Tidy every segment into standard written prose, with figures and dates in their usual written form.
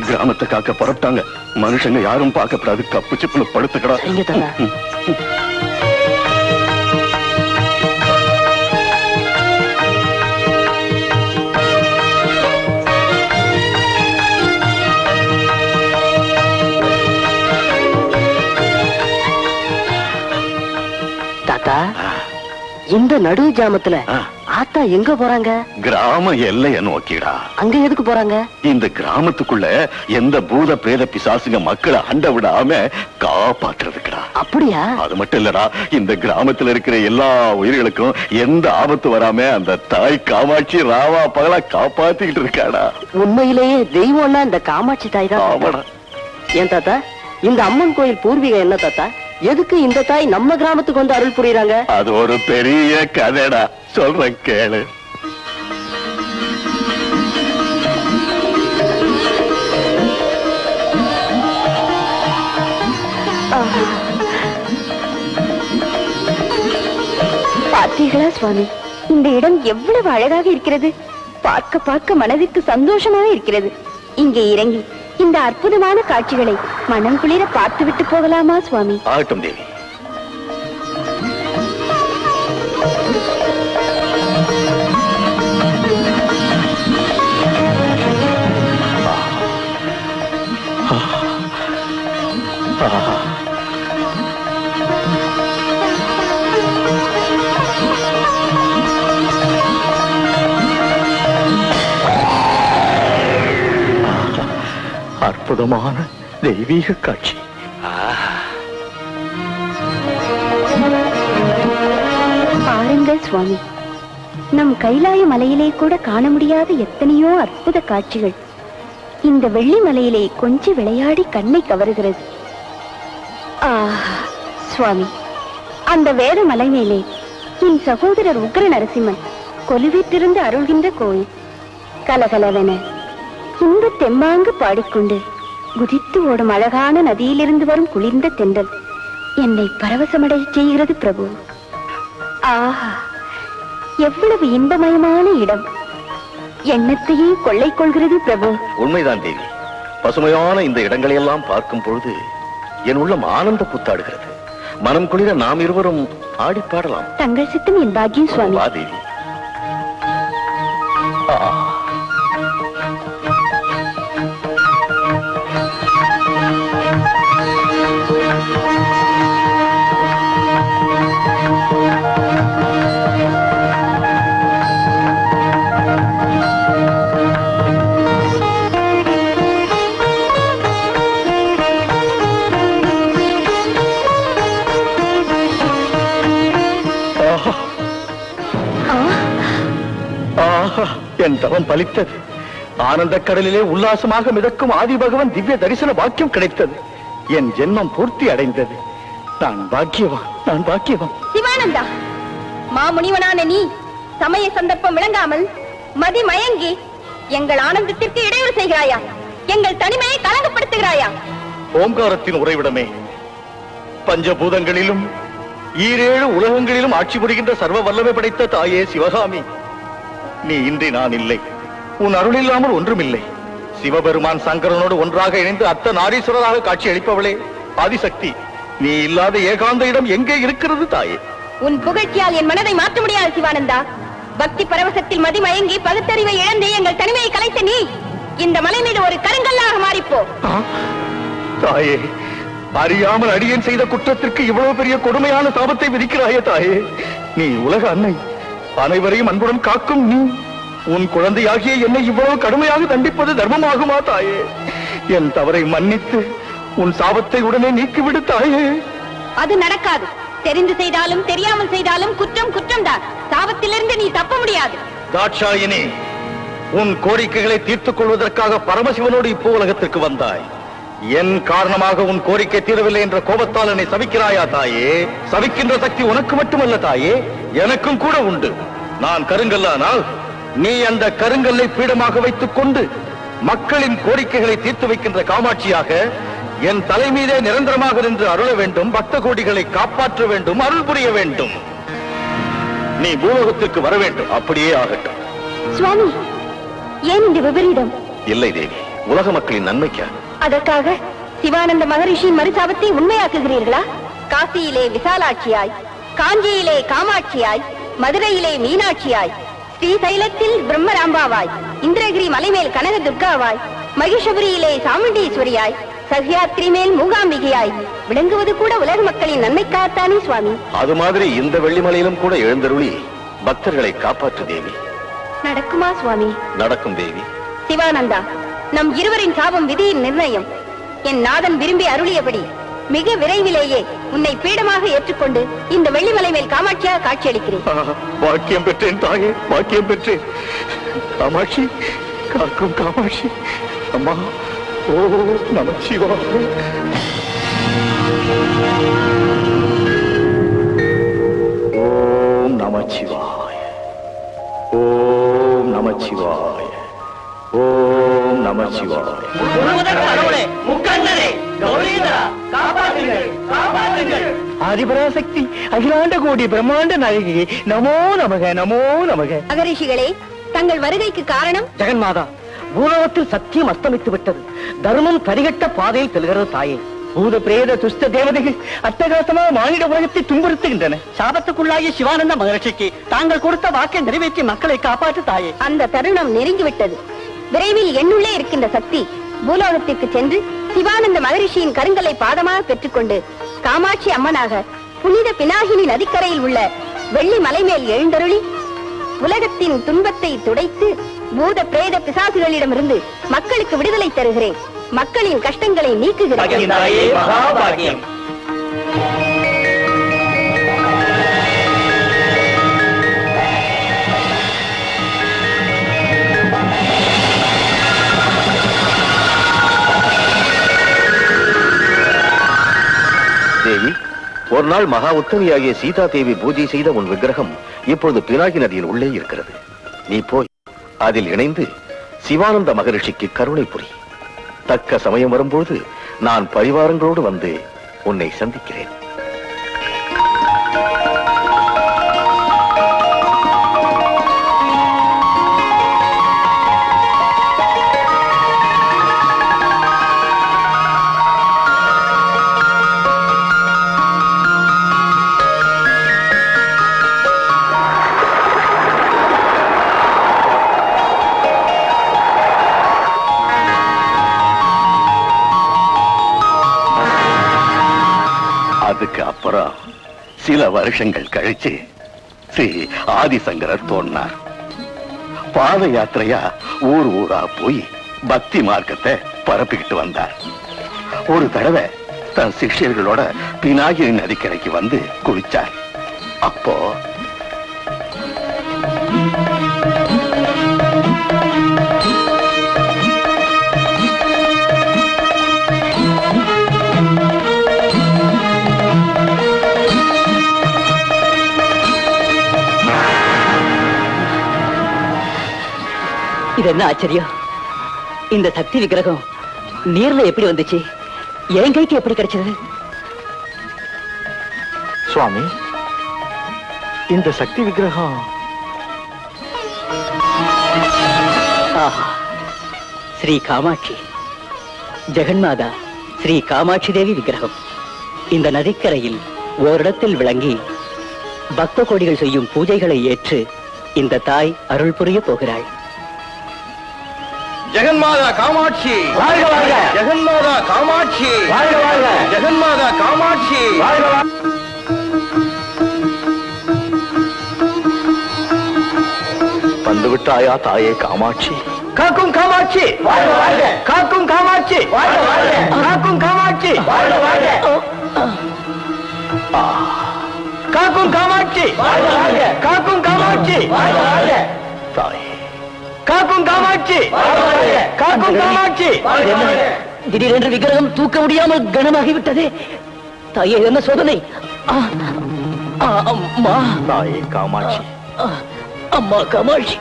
கிராமத்தை காக்க புறப்பட்டாங்க. மனுஷங்க யாரும் பார்க்கப்படாது. கப்பு சிப்புன்னு படுத்துக்கடா. தாத்தா, இந்த நடு ஜாமத்துல ஆத்தா எங்க போறாங்க? கிராம எல்லைய நோக்கிடா. அங்க எதுக்கு போறாங்க? இந்த கிராமத்துக்குள்ள எந்த பூத பிரேத பிசாசுங்க மக்களை அண்ட விடாம காப்பாற்றுறதுக்குடா. அப்படியா? அது மட்டும் இல்லடா, இந்த கிராமத்துல இருக்கிற எல்லா உயிர்களுக்கும் எந்த ஆபத்து வராம அந்த தாய் காமாட்சி ராவா பகலா காப்பாத்திக்கிட்டு இருக்காடா. உண்மையிலேயே தெய்வம்னா இந்த காமாட்சி தாய் தான். ஆமாடா. ஏன் தாத்தா, இந்த அம்மன் கோயில் பூர்வீகம் என்ன தாத்தா? எதுக்கு இந்த தாய் நம்ம கிராமத்துக்கு வந்து அருள் புரியுறாங்க? அது ஒரு பெரிய கதைடா, சொல்றேன் கேளு. பார்த்தீர்களா சுவாமி, இந்த இடம் எவ்வளவு அழகாக இருக்கிறது. பார்க்க பார்க்க மனதிற்கு சந்தோஷமாக இருக்கிறது. இங்கே இறங்கி இந்த அற்புதமான காட்சிகளை மனம் குளிர பார்த்துவிட்டு போகலாமா சுவாமி? ஆகட்டும் தேவி. அற்புதமான தெய்வீக காட்சி. பாருங்கள் சுவாமி, நம் கைலாய மலையிலே கூட காண முடியாத எத்தனையோ அற்புத காட்சிகள் இந்த வெள்ளி மலையிலே கொஞ்சம் விளையாடி கண்ணை கவருகிறது. சுவாமி, அந்த வேத மலை மேலே என் சகோதரர் உக்ர நரசிம்மன் கொலுவிட்டிருந்து அருள்கின்ற கோயில். கலகலவென இந்த தெம்மாங்கு பாடிக்கொண்டு குதித்து ஓடும் அழகான நதியிலிருந்து வரும் குளிர்ந்த தென்றல் என்னை பரவசமடைய செய்கிறது பிரபு. ஆஹா, எவ்வளவு இன்பமயமான இடம்! எண்ணத்தையே கொள்ளை கொள்கிறது பிரபு. உண்மைதான் தேவி. பசுமையான இந்த இடங்களை எல்லாம் பார்க்கும் பொழுது என் உள்ளம் ஆனந்த புத்தாடுகிறது. மனம் குளிர நாம் இருவரும் ஆடி பாடலாம். தங்கள் சித்தம் என் பாக்கியம் சுவாமி. வா தேவி. என் தவம் பலித்தது. ஆனந்த கடலிலே உல்லாசமாக மிதக்கும் ஆதி பகவான் திவ்ய தரிசன பாக்கியம் கிடைத்தது. என் ஜென்மம் பூர்த்தி அடைந்தது. நான் பாக்கியவான், நான் பாக்கியவான். சிவானந்தா, மாமுனிவனான நீ சமய சந்தர்ப்பம் விளங்காமல் மதி மயங்கி எங்கள் ஆனந்தத்திற்கு இடையூறு செய்கிறாயா? எங்கள் தனிமையை கலங்கப்படுத்துகிறாயா? ஓம்காரத்தின் உறைவிடமே, பஞ்சபூதங்களிலும் ஈரேழு உலகங்களிலும் ஆட்சி புரிகின்ற சர்வ வல்லமை படைத்த தாயே சிவகாமி, நீ இன்றி நான் இல்லை. உன் அருள் இல்லாமல் ஒன்றுமில்லை. சிவபெருமான் சங்கரனோடு ஒன்றாக இணைந்து அத்த நாரீஸ்வரராக காட்சி அளிப்பவளே ஆதிசக்தி, நீ இல்லாத ஏகாந்த இடம் எங்கே இருக்கிறது தாயே? உன் புகழ்ச்சியால் என் மனதை மாற்ற முடியாது சிவானந்தா. பக்தி பரவசத்தில் மதிமயங்கி பகுத்தறிவை இழந்து எங்கள் தனிமையை கலைத்த நீ இந்த மலை மீது ஒரு கருங்கல்லாக மாறிப்போ. தாயே, அறியாமல் அடியேன் செய்த குற்றத்திற்கு இவ்வளவு பெரிய கொடுமையான சாபத்தை விதிக்கிறாயே தாயே. நீ உலக அன்னை, அனைவரையும் அன்புடன் காக்கும் நீ உன் குழந்தையாகிய என்னை இவ்வளவு கடுமையாக தண்டிப்பது தர்மமாகுமா தாயே? என் தவறை மன்னித்து உன் சாபத்தை உடனே நீக்கிவிடு தாயே. அது நடக்காது. தெரிந்து செய்தாலும் தெரியாமல் செய்தாலும் குற்றம் குற்றம்தான். சாபத்திலிருந்து நீ தப்ப முடியாது. தாட்சாயினி, உன் கோரிக்கைகளை தீர்த்துக் கொள்வதற்காக பரமசிவனோடு இப்போ உலகத்திற்கு வந்தாய். என் காரணமாக உன் கோரிக்கை தீரவில்லை என்ற கோபத்தால் என்னை சபிக்கிறாயா தாயே? சபிக்கின்ற சக்தி உனக்கு மட்டுமல்ல தாயே, எனக்கும் கூட உண்டு. நான் கருங்கல்லானால் நீ அந்த கருங்கல்லை பீடமாக வைத்துக் கொண்டு மக்களின் கோரிக்கைகளை தீர்த்து வைக்கின்ற காமாட்சியாக என் தலைமீதே நிரந்தரமாக நின்று அருள வேண்டும். பக்த கோடிகளை காப்பாற்ற வேண்டும், அருள் புரிய வேண்டும். நீ பூலோகத்திற்கு வர வேண்டும். அப்படியே ஆகட்டும். சுவாமி, ஏன் இந்த விபரீதம்? இல்லை தேவி, உலக மக்களின் நன்மைக்கா? அதற்காக சிவானந்த மகரிஷியின் மறுசாபத்தை உண்மையாக்குகிறீர்களா? காசியிலே விசாலாட்சியாய், காஞ்சியிலே காமாட்சியாய், மதுரையிலே மீனாட்சியாய், ஸ்ரீசைலத்தில் பிரம்மராம்பாவாய், இந்திரகிரி மலைமேல் கனக துர்காவாய், மகிஷபுரியிலே சாமுண்டீஸ்வரியாய், சஹ்யாத்ரி மேல் மூகாம்பிகையாய் விளங்குவது கூட உலக மக்களின் நன்மைக்காகத்தானே சுவாமி. அது மாதிரி இந்த வெள்ளிமலையிலும் கூட எழுந்தருளி பக்தர்களை காப்பாற்று தேவி. நடக்குமா சுவாமி? நடக்கும் தேவி. சிவானந்தா, நம் இருவரின் சாபம் விதியின் நிர்ணயம். என் நாதன் விரும்பி அருளியபடி மிக விரைவிலேயே உன்னை பீடமாக ஏற்றுக்கொண்டு இந்த வெள்ளிமலை மேல் காமாட்சியாக காட்சியளிக்கிறேன். பாக்கியம் பெற்றேன் தாயே, பாக்கியம் பெற்றேன். காமாட்சி, காக்கும் காமாட்சி, அம்மா. ஓ நமச்சிவாய. ஓம் நமச்சிவாய. ஓம் நமச்சிவாய. ஓம் நமச்சிவாய. ஆதிபராசக்தி, அகிலாண்ட கோடி பிரம்மாண்ட நாயகி, நமோ நமக, நமோ நமக. மகரிஷிகளே, தங்கள் வருகைக்கு காரணம்? ஜெகன்மாதா, பூலோகத்தில் சத்தியம் அஸ்தமித்து விட்டது. தர்மம் தரிகட்ட பாதையில் செல்கிறது தாயே. பூத பிரேத துஷ்ட தேவதைகள் அட்டகாசமாக மானிட உலகத்தை துன்புறுத்துகின்றன. சாபத்துக்குள்ளாகிய சிவானந்த மகரிஷிக்கு தாங்கள் கொடுத்த வாக்கை நிறைவேற்றி மக்களை காப்பாற்று தாயே. அந்த தருணம் நெருங்கிவிட்டது. விரைவில் என்னுள்ளே இருக்கின்ற சக்தி பூலோகத்திற்கு சென்று சிவானந்த மகரிஷியின் கருங்கலை பாதமாக பெற்றுக்கொண்டு காமாட்சி அம்மனாக புனித பினாகினி நதிக்கரையில் உள்ள வெள்ளி மலை மேல் எழுந்தருளி உலகத்தின் துன்பத்தை துடைத்து பூத பிரேத பிசாசுகளிடமிருந்து மக்களுக்கு விடுதலை தருகிறேன். மக்களின் கஷ்டங்களை நீக்குகிறேன். தேவி, ஒரு நாள் மகா உத்தமியாகிய சீதா தேவி பூஜை செய்த உன் விக்கிரகம் இப்பொழுது பினாகி நதியின் உள்ளே இருக்கிறது. நீ போய் அதில் இணைந்து சிவானந்த மகரிஷிக்கு கருணை புரி. தக்க சமயம் வரும்போது நான் பரிவாரங்களோடு வந்து உன்னை சந்திக்கிறேன். அதுக்கு அப்புறம் சில வருஷங்கள் கழிச்சு ஸ்ரீ ஆதிசங்கரர் தோன்றார். பாத யாத்திரையா ஊர் ஊரா போய் பக்தி மார்க்கத்தை பரப்பிக்கிட்டு வந்தார். ஒரு தடவை தன் சிஷ்யர்களோட பினாகினி நதிக்கரைக்கு வந்து குளிச்சார். அப்போ இது என்ன ஆச்சரியம்! இந்த சக்தி விக்கிரகம் நீர்ல எப்படி வந்துச்சு? என் கைக்கு எப்படி கிடைச்சது? சுவாமி, இந்த சக்தி விக்கிரகம் ஸ்ரீ காமாட்சி, ஜெகன்மாதா ஸ்ரீ காமாட்சி தேவி விக்கிரகம் இந்த நதிக்கரையில் ஓரிடத்தில் விளங்கி பக்த கோடிகள் செய்யும் பூஜைகளை ஏற்று இந்த தாய் அருள் புரிய போகிறாள். ஜெகன்மாதா காமாட்சி வாழ்க வாழ்க! ஜெகன்மாதா காமாட்சி வாழ்க வாழ்க! ஜெகன்மாதா காமாட்சி வாழ்க வாழ்க! வந்துவிட்டாயா தாயே காமாட்சி? காக்கும் காமாட்சி வாழ்க வாழ்க! காக்கும் காமாட்சி வாழ்க வாழ்க! காக்கும் காமாட்சி வாழ்க வாழ்க! காக்கும் காமாட்சி வாழ்க வாழ்க! காக்கும் காமாட்சி வாழ்க வாழ்க! தாயே, காக்கும் காமாட்சி காக்கும் காமாட்சி. திடீரென்று விக்கிரகம் தூக்க முடியாமல் கனமாகிவிட்டதே. தாயே, என்ன சோதனை! அம்மா! தாயே காமாட்சி, அம்மா காமாட்சி!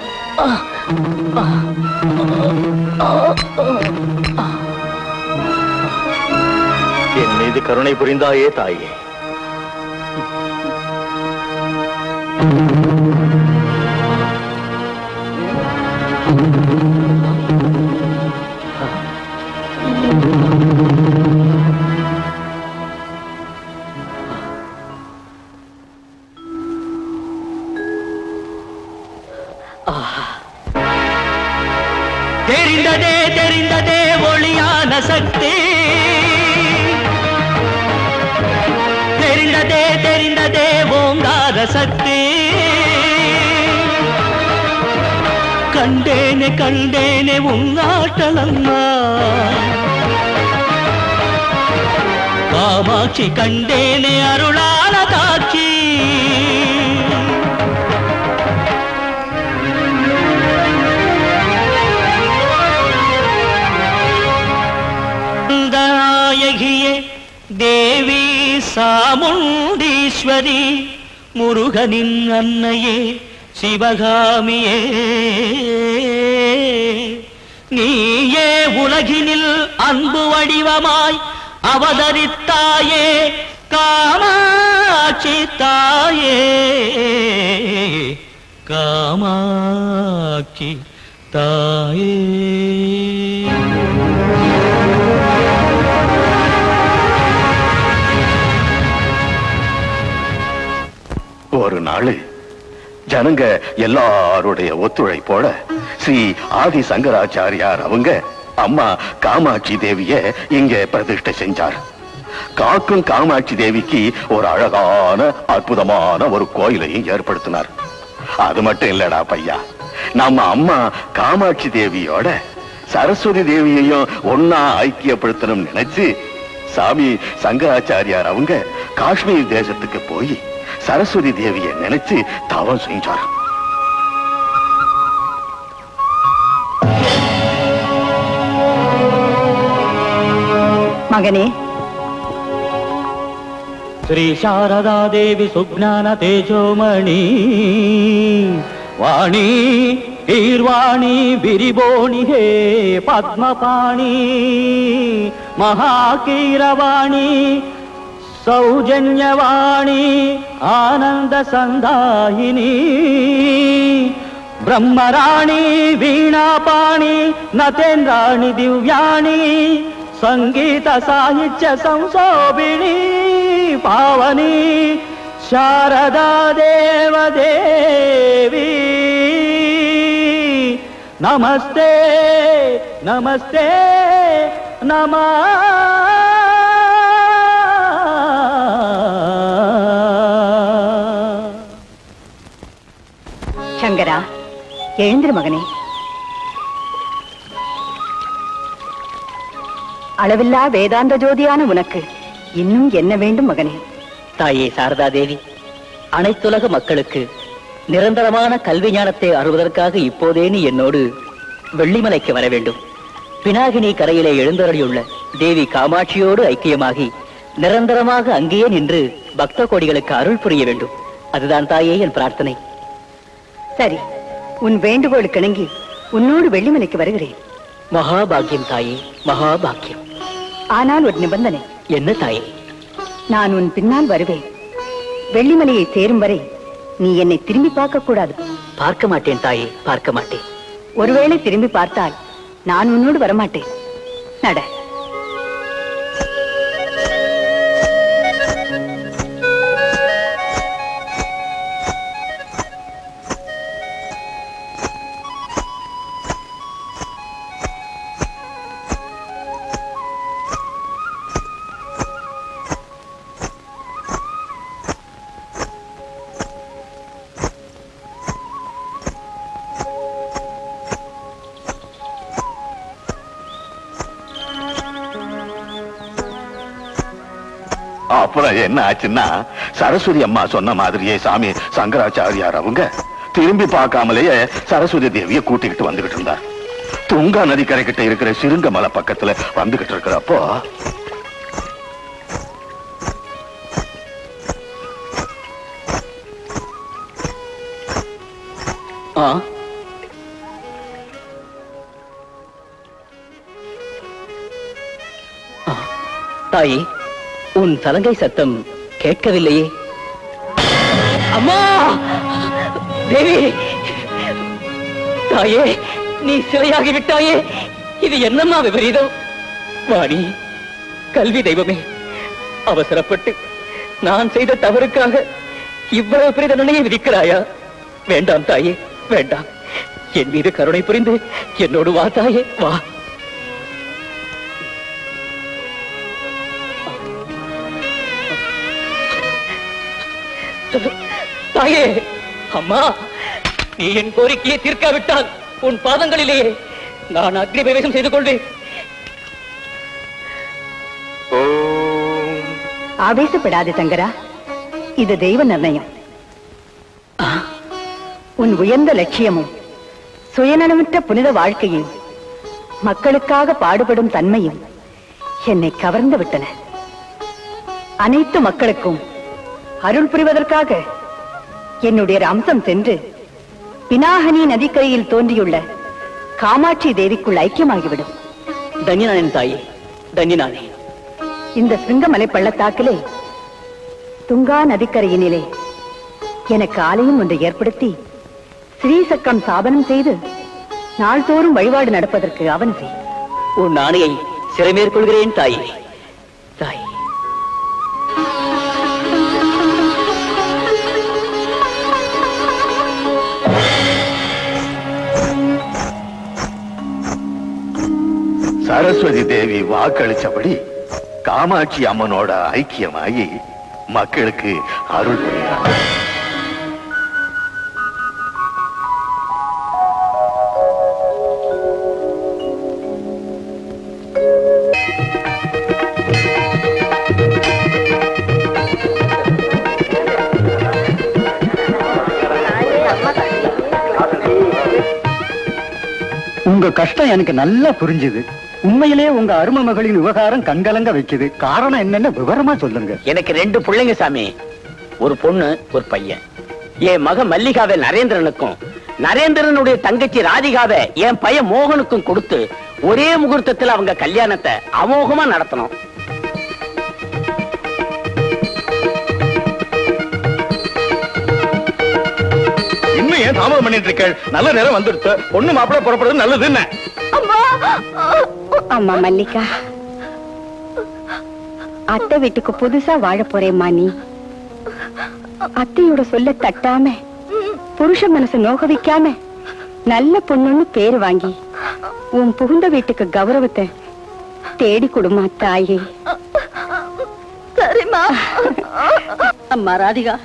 என் மீது கருணை புரிந்தாயே தாயே. சக்தி கண்டேனே கண்டேனே உன்னாட்டலம்மா காமாட்சி கண்டேனே அருளான காட்சி நாயகியே தேவி சாமுண்டீஸ்வரி முருகனின் அன்னையே சிவகாமியே நீயே உலகினில் அன்பு வடிவமாய் அவதரித்தாயே காமாட்சி தாயே காமாட்சி தாயே ஒரு நாள் ஜனங்க எல்லாருடைய ஒத்துழைப்போட ஸ்ரீ ஆதி சங்கராச்சாரியார் அவங்க அம்மா காமாட்சி தேவிய இங்க பிரதிஷ்டை செஞ்சார். காக்கும் காமாட்சி தேவிக்கு ஒரு அழகான அற்புதமான ஒரு கோயிலையும் ஏற்படுத்தினார். அது மட்டும் இல்லடா பையா, நம்ம அம்மா காமாட்சி தேவியோட சரஸ்வதி தேவியையும் ஒன்னா ஐக்கியப்படுத்தணும் நினைச்சு சாமி சங்கராச்சாரியார் அவங்க காஷ்மீர் தேசத்துக்கு போய் சரஸ்வதி தேவியை நினைச்சு தவம் செஞ்சார். மகனே, ஸ்ரீ சாரதா தேவி சுக்ஞான தேஜோமணி வாணி ஈர்வாணி விரிபோணி ஹே பத்மபாணி மகாகீரவாணி சௌஜன்யவாணி ஆனந்த சந்தாயினி ब्रह्मराणी वीणापाणी नतेन्द्राणि दिव्याणि संगीत साहित्य संशोभिनी पावनी शारदा देवदेवी नमस्ते नमस्ते नमः சங்கரா, எழுந்திரு மகனே. அளவில்லா வேதாந்த ஜோதியான உனக்கு இன்னும் என்ன வேண்டும் மகனே? தாயே சாரதா தேவி, அனைத்துலக மக்களுக்கு நிரந்தரமான கல்வி ஞானத்தை அருவதற்காக இப்போதே நீ என்னோடு வெள்ளிமலைக்கு வர வேண்டும். பினாகினி கரையிலே எழுந்தருளியுள்ள தேவி காமாட்சியோடு ஐக்கியமாகி நிரந்தரமாக அங்கேயே நின்று பக்த கோடிகளுக்கு அருள் புரிய வேண்டும். அதுதான் தாயே என் பிரார்த்தனை. சரி, உன் வேண்டுகோளுக்கு இணங்கி உன்னோடு வெள்ளிமலைக்கு வருகிறேன். மகாபாகியம் தாயே, மகாபாகியம். ஆனால் ஒரு நிபந்தனை. என்ன தாயே? நான் உன் பின்னால் வருவேன். வெள்ளிமலையை சேரும் வரை நீ என்னை திரும்பி பார்க்க கூடாது. பார்க்க மாட்டேன் தாயே, பார்க்க மாட்டேன். ஒருவேளை திரும்பி பார்த்தால் நான் உன்னோடு வரமாட்டேன். நட. அப்புறம் என்ன ஆச்சுன்னா, சரஸ்வதி அம்மா சொன்ன மாதிரியே சாமி சங்கராச்சாரியார் அவங்க திரும்பி பார்க்காமலேயே சரஸ்வதி தேவியை கூட்டிக்கிட்டு வந்துகிட்டு இருந்தார். துங்கா நதி கரைக்கிட்ட இருக்கிற சிறுங்க மலை பக்கத்துல வந்துகிட்டு இருக்கிறப்போ தாயே, உன் சலங்கை சத்தம் கேட்கவில்லையே. அம்மா தேவி, தாயே, நீ சிலையாகி விட்டாயே. இது என்னம்மா விபரீதம்? வாணி, கல்வி தெய்வமே, அவசரப்பட்டு நான் செய்த தவறுக்காக இவ்வளவு பெரிய தண்டனையை விதிக்கிறாயா? வேண்டாம் தாயே, வேண்டாம். என் மீது கருணை புரிந்து என்னோடு வா தாயே, வா. தாயே, அம்மா, நீ என் கோரிக்கையை தீர்க்காவிட்டால் உன் பாதங்களிலேயே நான் அக்னி பிரவேசம் செய்து கொள்வேன். ஆவேசப்படாதே சங்கரா, இது தெய்வ நிர்ணயம். உன் உயர்ந்த லட்சியமும் சுயநலமற்ற புனித வாழ்க்கையும் மக்களுக்காக பாடுபடும் தன்மையும் என்னை கவர்ந்து விட்டன. அனைத்து மக்களுக்கும் அருள் புரிவதற்காக என்னுடைய அம்சம் சென்று பினாகனி நதிக்கரையில் தோன்றியுள்ள காமாட்சி தேவிக்குள் ஐக்கியமாகிவிடும். தன்யனானேன் தாயே, தன்யனானே. இந்த சிங்கமலை பள்ளத்தாக்கிலே துங்கா நதிக்கரையினிலே எனக்கு ஆலயம் ஒன்றை ஏற்படுத்தி ஸ்ரீசக்கம் ஸ்தாபனம் செய்து நாள்தோறும் வழிபாடு நடப்பதற்கு அவன் செய். உன் ஆணையை சிறைமேற்கொள்கிறேன் தாயே. தாய், சரஸ்வதி தேவி வாக்களிச்சபடி காமாட்சி அம்மனோட ஐக்கியமாகி மக்களுக்கு அருள் புரிகிறார். உங்க கஷ்டம் எனக்கு நல்லா புரிஞ்சுது. உண்மையிலே உங்க அருமை மகளின் விவகாரம் கண்கலங்க வைக்குது. காரணம் என்னன்னு விவரமா சொல்லுங்க. எனக்கு 2 பிள்ளைங்க சாமி, ஒரு பொண்ணு ஒரு பையன். என் மக மல்லிகாவை நரேந்திரனுக்கும் நரேந்திரனுடைய தங்கச்சி ராதிகாவை என் பையன் மோகனுக்கும் கொடுத்து ஒரே முகூர்த்தத்தில் அவங்க கல்யாணத்தை அமோகமா நடத்தணும். இன்னும் ஏன் தாமதம் பண்ணிட்டு இருக்க? நல்ல நேரம் வந்துடுத்து. பொண்ணு மாப்பிள்ளை புறப்படுறது நல்லது என்ன? அம்மா மல்லிகா, அத்தை வீட்டுக்கு புதுசா வாழ போறேம்மா. நீ அத்தையோட சொல்ல தட்டாம, புருஷ மனசு நோக வைக்காம, நல்ல பொண்ணுன்னு பேரு வாங்கி உன் புகுந்த வீட்டுக்கு கௌரவத்தை தேடி கொடுமா தாயே. சரிம்மா. அம்மா ராதிகா,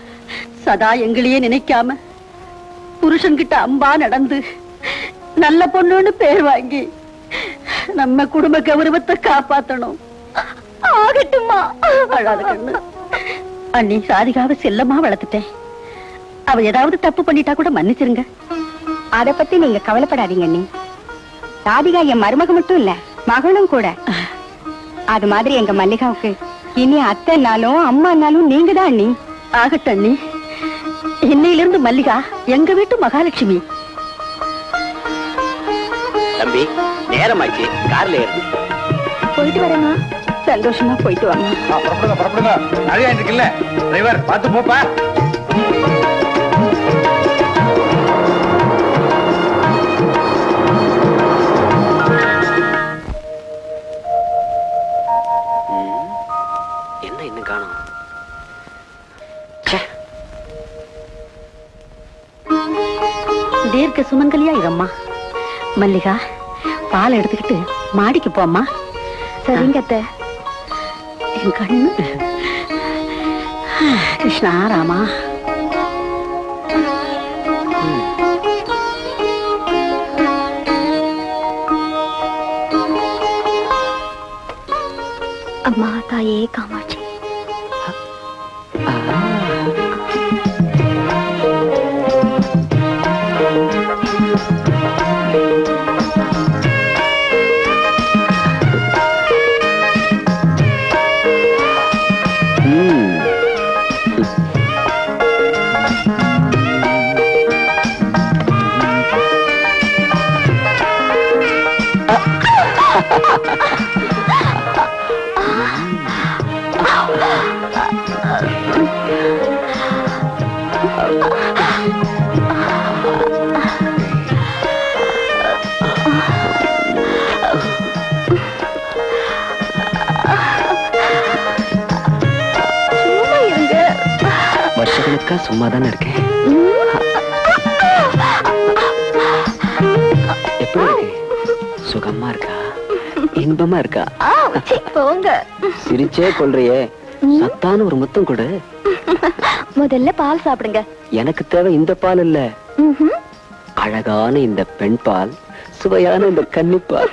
சதா எங்களையே நினைக்காம புருஷன்கிட்ட அம்பா நடந்து நல்ல பொண்ணுன்னு பேர் வாங்கி நம்ம குடும்ப கௌரவத்தை காப்பாத்தணும். ஆகட்டும்மா. அழாத கண்ணு. அண்ணி ராதிகாவை செல்லமா வளர்த்துட்டேன். அவ ஏதாவது தப்பு பண்ணிட்டா கூட மன்னிச்சிருங்க. அத பத்தி நீங்க கவலைப்படாதீங்க அண்ணி. ராதிகா என் மருமக மட்டும் இல்ல, மகளும் கூட. அது மாதிரி எங்க மல்லிகாவுக்கு இனி அத்தைனாலும் அம்மானாலும் நீங்க தான் அண்ணி. ஆகட்டும் அண்ணி. இன்னையிலிருந்து மல்லிகா எங்க வீட்டு மகாலட்சுமி. தம்பி, நேரமாச்சு, கார்ல ஏறு. போயிட்டு வரேம்மா. சந்தோஷமா போயிட்டு வாங்க. புறப்படுங்க புறப்படுங்க. நிறைய இருக்குல்ல டிரைவர், பார்த்து போப்பா. என்ன இன்னும் காணோம்? தீர்க்க சுமங்கலியா இரம்மா. மல்லிகா, பால் எடுத்துக்கிட்டு மாடிக்கு போம்மா. சரிங்க அத்தை. என் கண்ணு. கிருஷ்ணா ராமா. அம்மா தாயே காமாட்சி. வருஷங்களுக்கா சும்மா தானே இருக்கேன். எப்படி இருக்கு? சுகமா இருக்கா? இன்பமா இருக்கா? போங்க. சிரிச்சே கொள்றியே, சத்தான ஒரு முத்தம் கொடு. முதல்ல பால் சாப்பிடுங்க. எனக்கு தேவை இந்த பால் இல்ல, ம்ஹும். அழகான இந்த பெண் பால், சுவையான இந்த கன்னிப்பால்.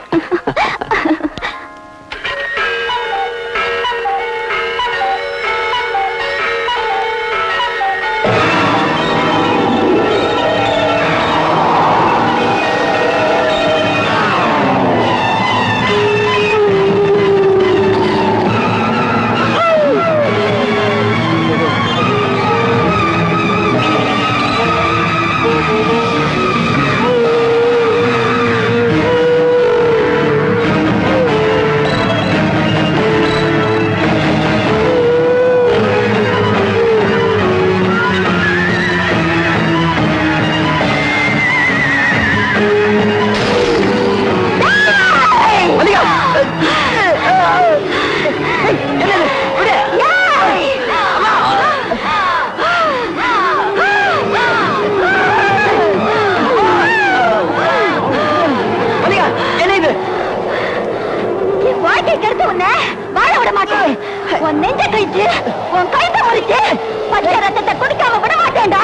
உன் நெஞ்ச கழிச்சு உன் கைத்த முறிச்சு பச்சை ரத்தத்தை குடிக்காம விட மாட்டேன்டா.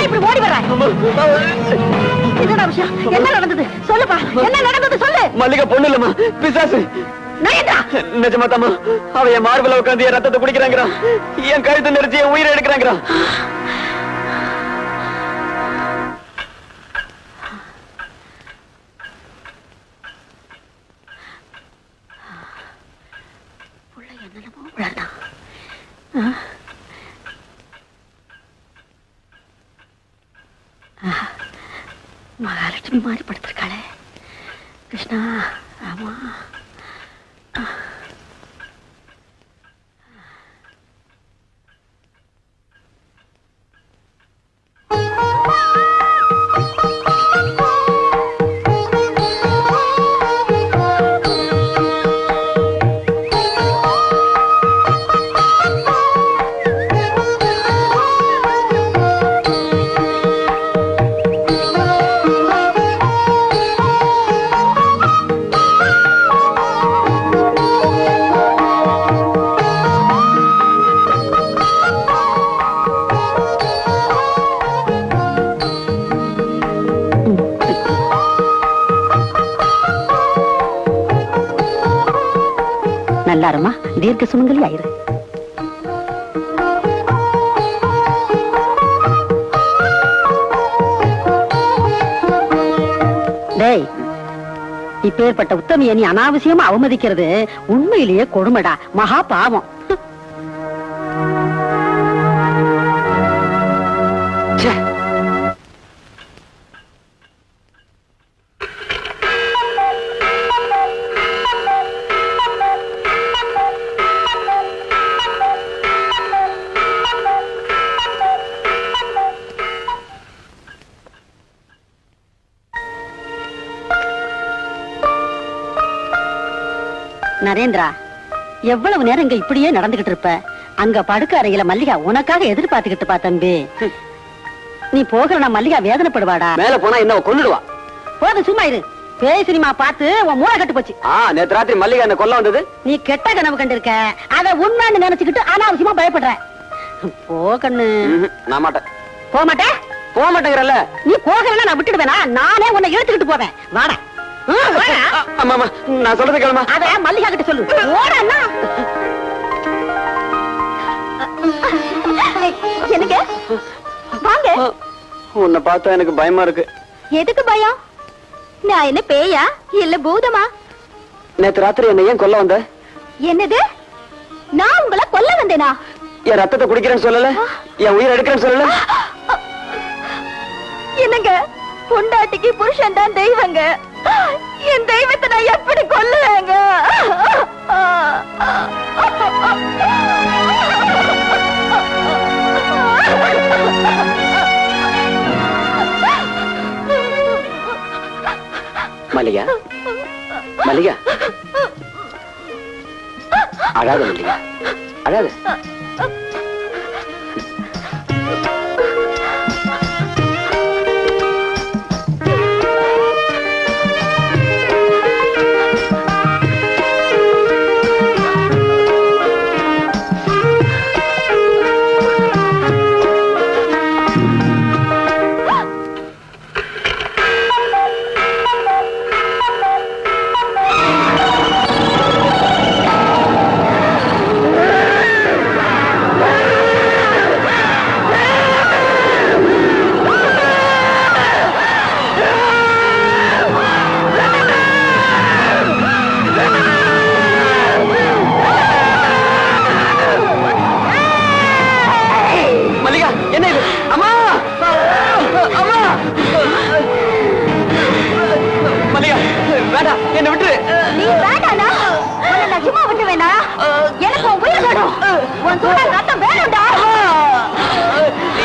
இப்படி ஓடி வர என்னடா விஷயம்? என்ன நடந்தது சொல்லுப்பா, என்ன நடந்தது சொல்லு. மல்லிகா பொண்ணு இல்லம்மா, பிசாசு. நிஜமா தாமா, அவ என் மார்பில உட்காந்து என் ரத்தத்தை குடிக்கிறாங்கிறான், என் கழுத்து நெரிச்சு என் உயிரை எடுக்கிறாங்கிறான். மகாலட்சுமி மாதிரி படுத்திருக்காளே. கிருஷ்ணா, ஆமா. நல்லாருமா, தீர்க்க சுமங்கலி ஆயிரு. டேய், இப்பேற்பட்ட உத்தமிய நீ அனாவசியமா அவமதிக்கிறது உண்மையிலேயே கொடுமைடா, மகா பாவம். நரேந்திரா, எவ்வளவு நேரம் இங்க இப்படியே நடந்துகிட்டு இருப்ப? அங்க படுக்க அறையில மல்லிகா உனக்காக எதிர்பார்த்துக்கிட்டு பா தம்பி. நீ போகிறனா மல்லிகா வேதனைப்படுவாடா. மேல போனா என்ன கொன்னுடுவா. போது சும்மா இரு. பேய் சினிமா பார்த்து உன் மூளை கட்டு போச்சு. நேத்து ராத்திரி மல்லிகா என்ன கொல்ல வந்தது. நீ கெட்ட கனவு கண்டிருக்க, அத உண்மைன்னு நினைச்சுக்கிட்டு அனாவசியமா பயப்படுற. போ கண்ணு. நான் மாட்டேன். போக மாட்டேன். போக மாட்டேங்கிறல்ல. நீ போகலன்னா நான் விட்டுடுவேனா? நானே உன்னை இழுத்துக்கிட்டு போவேன். வாடா. அம்மா, நான் சொல்றது கேளுமா. அத மல்லிகா கிட்ட சொல்லு. ஓடா. எனக்கு வாங்க. உன்னை பார்த்தா எனக்கு பயமா இருக்கு. எதுக்கு பயம்? நான் என்ன பேயா இல்ல பூதமா? நேத்து ராத்திரி என்ன ஏன் கொல்ல வந்த? என்னது? நான் உங்களை கொல்ல வந்தேனா? என் ரத்தத்தை குடிக்கிறேன்னு சொல்லல, என் உயிரை எடுக்கிறேன்னு சொல்லல. என்னங்க, பொண்டாட்டிக்கு புருஷன் தான் தெய்வங்க. என் தெய்வத்தை நான் எப்படி கொல்லுவேங்க? மல்லிகா, மல்லிகா, அழாத மல்லிகா, அழாத. வேண்டாம், என்ன விட்டு. நீ வேண்டானா? உன்னை நான் சும்மா விட்டு வேணா? எனக்கு உன் உயிர் வேணும். உன் சூடா ரத்தம் வேணும்டா.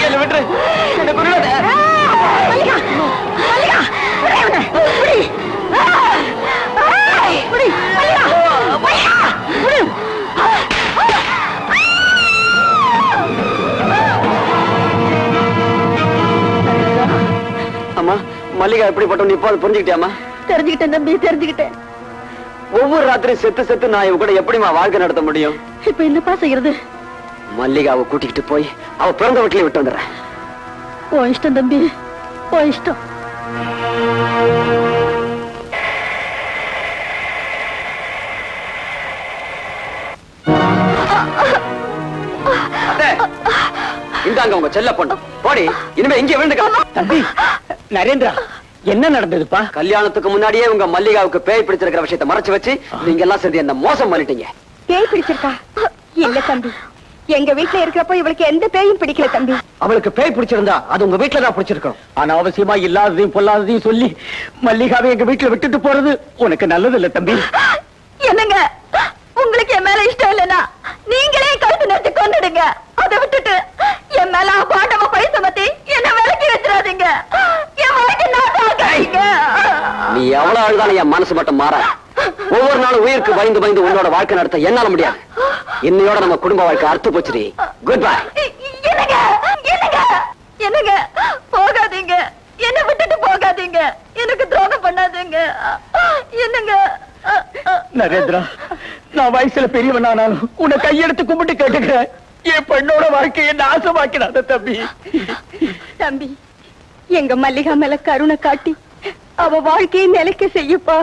என்ன விட்டு, என்ன புரியாத. மல்லிகா, மல்லிகா, விடு இவனை. விடு. விடு, மல்லிகா, மல்லிகா, விடு. அம்மா, மல்லிகா எப்படிப்பட்டவன் இப்போ அது புரிஞ்சுக்கிட்டியாமா? தெரிஞ்சுக்கிட்டேன் தம்பி, தெரிஞ்சுக்கிட்டேன். ஒவ்வொரு ராத்திரி செத்து நான் இவ கூட எப்படிமா வாழ்க்கை நடத்த முடியும்? இப்ப என்னப்பா செய்யறது? மல்லிகாவை கூட்டிக்கிட்டு போய் அவ பிறந்த வீட்டிலே விட்டு வந்துடுறேன். உன் இஷ்டம் தம்பி, உன் இஷ்டம். இந்தாங்க உங்க செல்ல பொண்ணு. போடி, இனிமே இங்கே விழுந்துக்க. தம்பி நரேந்திரா, என்ன நடந்ததுப்பா? கல்யாணத்துக்கு முன்னாடியே உங்க மல்லிகாவுக்கு பேய் பிடிச்சிருக்கிற விஷயத்தை மறைச்சு வச்சு நீங்க எல்லாம் சேர்ந்து என்ன மோசம் பண்ணிட்டீங்க. பேய் பிடிச்சிருக்கா? இல்ல தம்பி, எங்க வீட்டுல இருக்கிறப்போ இவளுக்கு எந்த பேயும் பிடிக்கல தம்பி. அவளுக்கு பேய் பிடிச்சிருந்தா அது உங்க வீட்டுல தான் பிடிச்சிருக்கும். ஆனா அவசியமா இல்லாததையும் பொல்லாததையும் சொல்லி மல்லிகாவை எங்க வீட்டுல விட்டுட்டு போறது உனக்கு நல்லது இல்ல தம்பி. என்னங்க, உங்களுக்கு என் மேல இஷ்டம் இல்லைன்னா நீங்களே கழுத்து நிறுத்தி கொண்டுடுங்க. அதை விட்டுட்டு என் மேல பாட்டமா பை சுமத்தி என்ன விலக்கி வச்சிடாதீங்க. என் வாழ்க்கை நாட்டாங்க. நீ எவ்வளவு அழுதாலும் என் மனசு மட்டும் மாற. ஒவ்வொரு நாளும் உயிருக்கு பயந்து பயந்து உன்னோட வாழ்க்கை நடத்த என்னால முடியாது. இன்னையோட நம்ம குடும்ப வாழ்க்கை அறுத்து போச்சுடி. Good bye. என்னங்க, என்னங்க, என்னங்க, போகாதீங்க. என்ன விட்டுட்டு போகாதீங்க. எனக்கு துரோகம் பண்ணாதீங்க. என்னங்க. நரேந்திரா, நான் வயசுல பெரியவனானாலும் உன்னை கையெடுத்து கும்பிட்டு கேட்டுக்கிறேன். என் பெண்ணோட வாழ்க்கையை நாசமாக்கினாத தம்பி. தம்பி, எங்க மல்லிகா மேல கருணை காட்டி அவ வாழ்க்கையை நிலைக்க செய்யப்பா.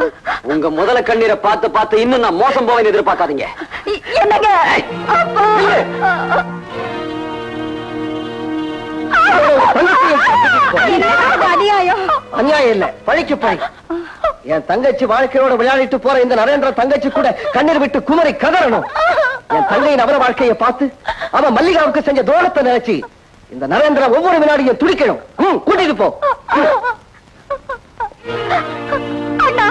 உங்க முதல கண்ணீரை பார்த்து பார்த்து இன்னும் நான் மோசம் போவேன்னு எதிர்பார்க்காதீங்க. என்னங்க, அப்பா. அநியாயம். அநியாயம் இல்ல, பழிக்கு பழி. என் தங்கச்சி வாழ்க்கையோட விளையாடிட்டு போற இந்த நரேந்திர தங்கச்சி கூட கண்ணீர் விட்டு குமரி கதறணும். என் தங்கையின் அவர வாழ்க்கையை பார்த்து அவன் மல்லிகாவுக்கு செஞ்ச துரோகத்தை நினைச்சு இந்த நரேந்திர ஒவ்வொரு வினாடியும் துடிக்கணும். கூட்டிட்டு போ. அண்ணா,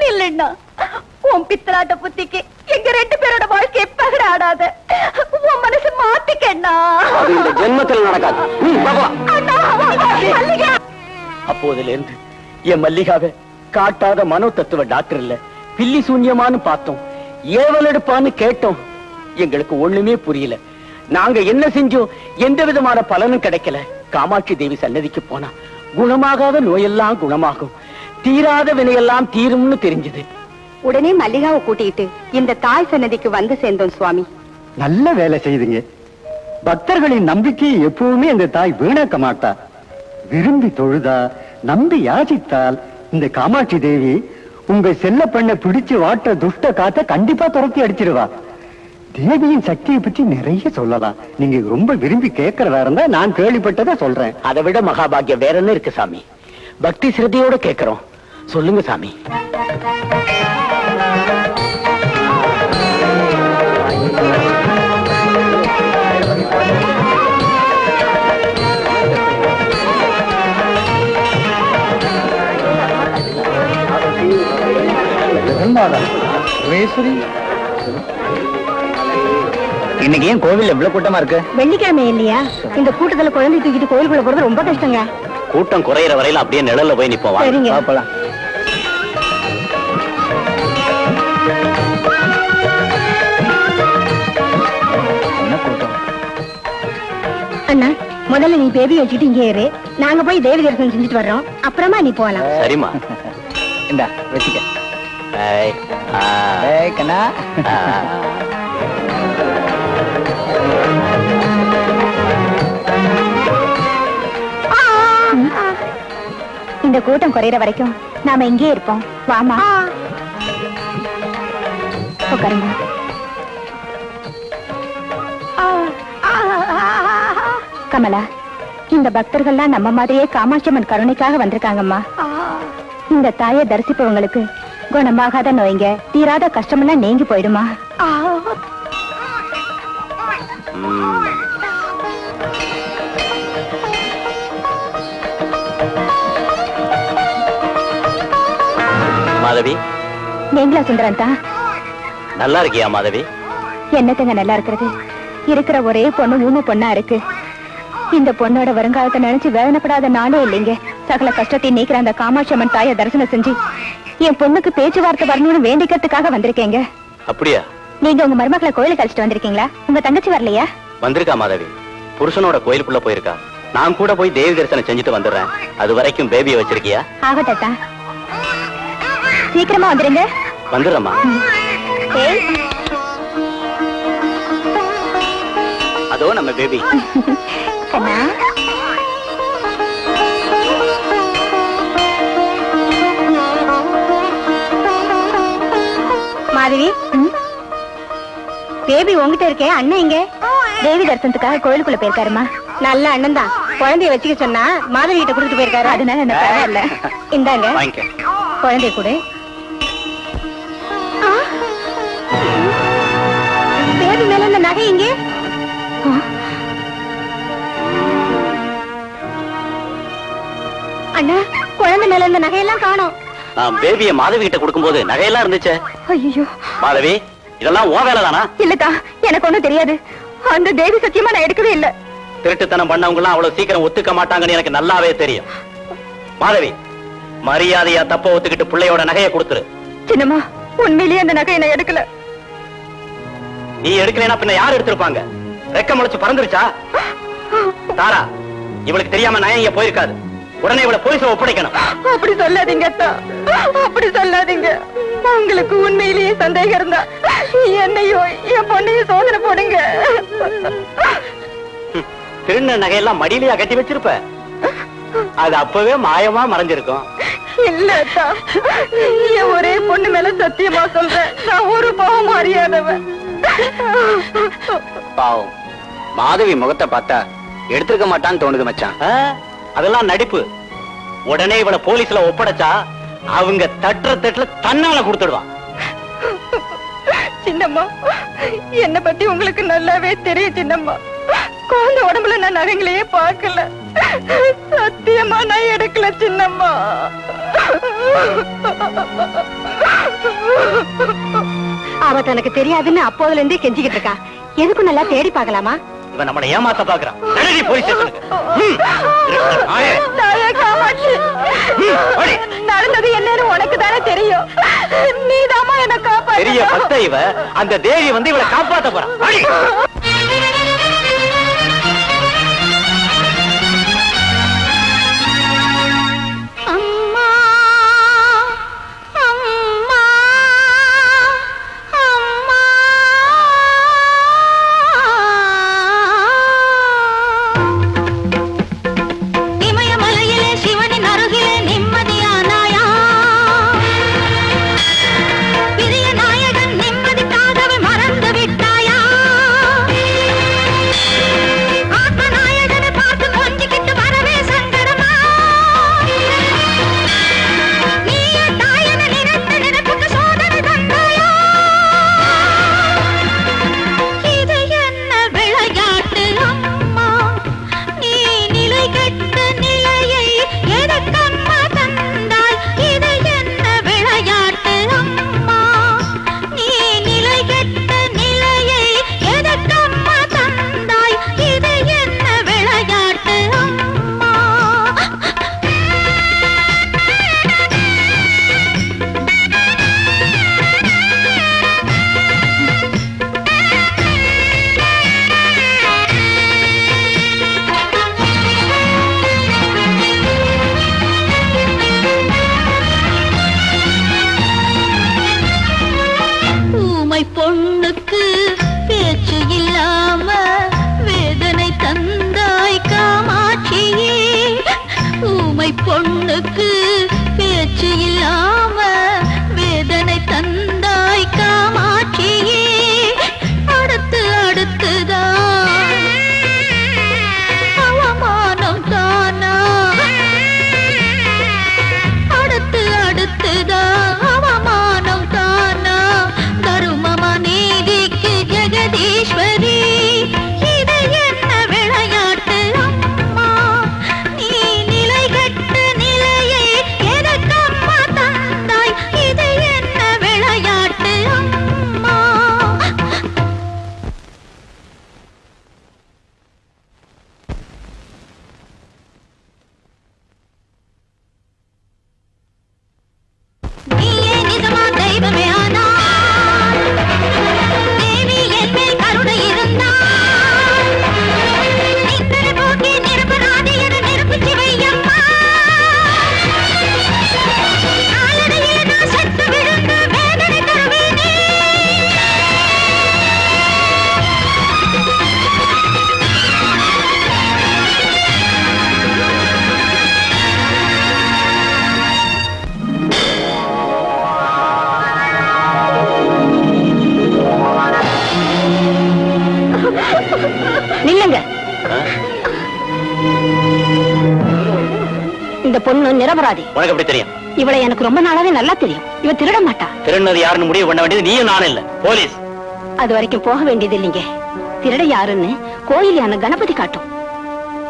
இல்லண்ணா, உன் பித்தலாட்ட புத்திக்கு எங்க ரெண்டு பேரோட வாழ்க்கையை பகடாடாத. உன் மனசு மாத்திக்கண்ணா. அது இந்த ஜென்மத்தில் நடக்காது. அண்ணா, மல்லிகா. அப்போதுல இருந்து என் மல்லிகாவை காட்டாத மனோ தத்துவ டாக்டர் இல்ல பில்லி சூன்யமானு பார்த்தோம், ஏவல் எடுப்பான்னு கேட்டோம். எங்களுக்கு ஒண்ணுமே புரியல. நாங்க என்ன செஞ்சோம், எந்த விதமான பலனும் கிடைக்கல. காமாட்சி தேவி சன்னதிக்கு போனா குணமாகாத நோயெல்லாம் குணமாகும், தீராத வினையெல்லாம் தீரும்னு தெரிஞ்சது. உடனே மல்லிகாவை கூட்டிட்டு இந்த தாய் சன்னதிக்கு வந்து சேர்ந்தோம் சுவாமி. நல்ல வேலை செய்துங்க. பக்தர்களின் நம்பிக்கையை எப்பவுமே இந்த தாய் வீணாக்க மாட்டா. விரும்பி தொழுதா, நம்பி யாசித்தால் இந்த காமாட்சி தேவி உங்க செல்ல பண்ண பிடிச்சு வாட்ட துஷ்ட காத்த கண்டிப்பா துரத்தி அடிச்சிருவா. தேவியின் சக்தியை பற்றி நிறைய சொல்லலாம். நீங்க ரொம்ப விரும்பி கேட்கறதா இருந்தா நான் கேள்விப்பட்டதை சொல்றேன். அதை விட மகாபாகியம் வேற என்ன இருக்கு சாமி? பக்தி சிரத்தையோட கேட்கிறோம், சொல்லுங்க சாமி. இன்னைக்கு ஏன் கோவில் எவ்வளவு கூட்டமா இருக்கு? வெள்ளிக்கிழமை இல்லையா? இந்த கூட்டத்துல குழந்தை தூக்கிட்டு கோயிலுக்குள்ள போறது ரொம்ப கஷ்டங்க. கூட்டம் குறையிற வரையில அப்படியே நிழல்ல போய் நிப்போம். சரிங்க. என்ன கூட்டம்? அண்ணா, முதல்ல நீ பேபி வச்சுட்டு இங்கே இரு. நாங்க போய் தேவி தரிசனம் செஞ்சுட்டு வர்றோம். அப்புறமா நீ போலாம். சரிம்மா. இந்த வச்சுக்க. கண்ணா, இந்த கூட்டம் குறையிற வரைக்கும் நாம இங்கே இருப்போம். வாமா, உட்காருங்க. கமலா, இந்த பக்தர்கள்லாம் நம்ம மாதிரியே காமாட்சி அம்மன் கருணைக்காக வந்திருக்காங்கம்மா. இந்த தாயை தரிசிப்பவங்களுக்கு குணமாகாத நோய்ங்க, தீராத கஷ்டமெல்லாம் நீங்கி போயிடுமா. மாதவி. நீங்களா சுந்தரந்தா? நல்லா இருக்கியா மாதவி? என்னத்தங்க நல்லா இருக்கிறது? இருக்கிற ஒரே பொண்ணு ஊமை பொண்ணா இருக்கு. இந்த பொண்ணோட வருங்காலத்தை நினைச்சு வேதனைப்படாத நாளே இல்லைங்க. சகல கஷ்டத்தை நீக்கிற அந்த காமாட்சி அம்மன் தாயை தரிசனம் செஞ்சு என் பொண்ணுக்கு பேச்சுவார்த்தை வரணும்னு வேண்டிக்கிறதுக்காக வந்திருக்கேங்க. அப்படியா? நீங்க உங்க மருமக்களை கோயிலுக்கு அழைச்சிட்டு வந்திருக்கீங்களா? உங்க தங்கச்சி வரலையா? வந்திருக்கா மாதவி. புருஷனோட கோயிலுக்குள்ள போயிருக்கா. நான் கூட போய் தேவி தரிசனம் செஞ்சுட்டு வந்துடுறேன். அது வரைக்கும் பேபியை வச்சிருக்கியா? ஆகட்டா, சீக்கிரமா வந்துருங்க. வந்துடுறமா. அதோ நம்ம பேபி. கண்ணா, மாதவி, பேபி உங்ககிட்ட இருக்கே. அண்ணன் இங்க தேவி தரிசனத்துக்காக கோயிலுக்குள்ள போயிருக்காருமா. நல்ல அண்ணன் தான். குழந்தைய வச்சுக்க சொன்னா மாதவி கிட்ட கொடுத்துட்டு போயிருக்காரு. அதனால என்ன பரவாயில்ல. இந்தாங்க குழந்தைய கூட. பேபி மேல இந்த நகை இங்கே. அண்ணா, குழந்தை மேல இந்த நகையெல்லாம் காணோம். நான் பேபியை மாதவி கிட்ட கொடுக்கும்போது நகையெல்லாம் இருந்துச்சு. ஐயோ மாதவி, இதெல்லாம் உன் வேலைதானா? இல்லக்கா, எனக்கு ஒண்ணும் தெரியாது. அந்த தேவி சத்தியமா நான் எடுக்கவே இல்ல. திருட்டுத்தனம் பண்ணவங்க எல்லாம் அவ்வளவு சீக்கிரம் ஒத்துக்க மாட்டாங்கன்னு எனக்கு நல்லாவே தெரியும். மாதவி, மரியாதையா தப்ப ஒத்துக்கிட்டு பிள்ளையோட நகையை கொடுத்துரு. சின்னம்மா, உண்மையிலேயே அந்த நகையை நான் எடுக்கல. நீ எடுக்கலைன்னா பின்ன யார் எடுத்திருப்பாங்க? ரெக்க முளைச்சு பறந்துருச்சா? தாரா, இவளுக்கு தெரியாம நான் இங்க போயிருக்காது. உடனே இவளை போலீஸ்ல ஒப்படைக்கணும். அப்படி சொல்லாதீங்க அத்தா, அப்படி சொல்லாதீங்க. உங்களுக்கு உண்மையிலேயே சந்தேகம் இருந்தா என்னையோ என் பொண்ணையும் சோதனை போடுங்க. திருந நகையெல்லாம் மடியிலையா கட்டி வச்சிருப்ப? அது அப்பவே மாயமா மறைஞ்சிருக்கும். இல்ல அத்தா, என் ஒரே பொண்ணு மேல சத்தியமா சொல்றேன், நான் ஒரு பாவம் அறியாதவன். பாவம், மாதவி முகத்தை பார்த்தா எடுத்திருக்க மாட்டான்னு தோணுது மச்சான். அதெல்லாம் நடிப்பு. உடனே இவளை போலீஸ்ல ஒப்படைச்சா அவங்க தட்டுல தன்னால கொடுத்துடுவான். சின்னம்மா, என்ன பத்தி உங்களுக்கு நல்லாவே தெரியும் சின்னம்மா. குழந்தை உடம்புல நான் நகைங்களையே பார்க்கல. சத்தியமா நான் எடுக்கல சின்னம்மா. அவ தனக்கு தெரியாதுன்னு அப்போதுல இருந்தே கெஞ்சிக்கிட்டு இருக்கா. எதுக்கும் நல்லா தேடி பார்க்கலாமா? இவன் நம்மளை ஏமாத்த பாக்குறான். போலீஸ் நடந்தது என்னன்னு உனக்கு தானே தெரியும். நீதாமா என்ன காப்பாத்த. பெரிய பக்த இவ. அந்த தேவி வந்து இவளை காப்பாத்த போறான். நிரபராதி. உனக்கு எப்படி தெரியும்? இவளை எனக்கு ரொம்ப நாளாவே நல்லா தெரியும். இவ திருட மாட்டா. திருடுனது யாருன்னு முடிவு பண்ண வேண்டியது நீயும் நானும் இல்ல, போலீஸ். அது வரைக்கும் போக வேண்டியது இல்லைங்க. திருட யாருன்னு கோயில் யானை கணபதி காட்டும்.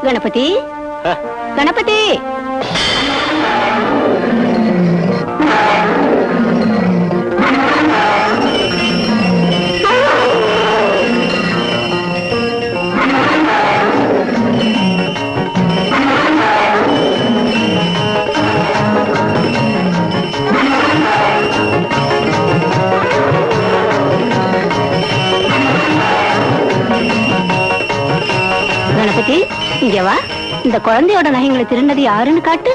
கணபதி, கணபதி. கணபதி, இங்க வா. இந்த குழந்தையோட நகைங்களை திருநது யாருன்னு காட்டு.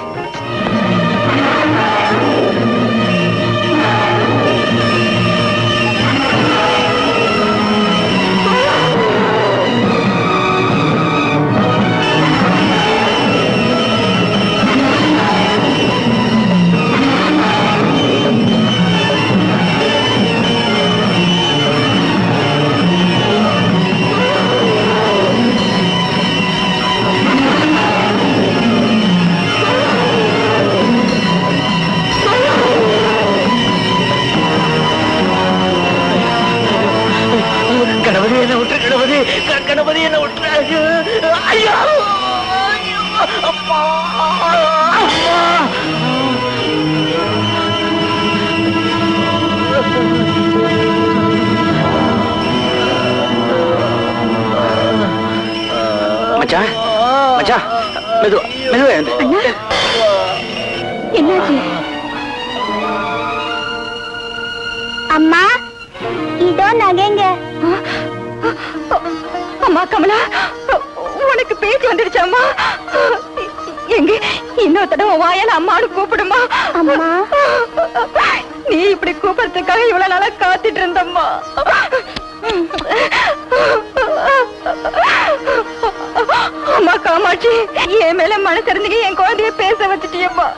கணபதி என்ன விட்டு, கணபதி, கணபதி என்ன விட்டு. ஐயோ, அப்பா, அப்பா. மச்சான், மச்சான், மெதுவா மெதுவா எழுந்து. என்னாச்சு? அம்மா, இதோ நகைங்க. அம்மா கமலா, உனக்கு பேச்சு வந்துடுச்சு அம்மா. எங்க இன்னொரு தடவை வாயால அம்மானு கூப்பிடுமா? அம்மா, நீ இப்படி கூப்பிடுறதுக்காக இவ்வளவு நாளா காத்துட்டு இருந்தம்மா. அம்மா காமாட்சி, என் மேல மனசு இருந்தீங்க, என் குழந்தைய பேச வச்சுட்டியம்மா.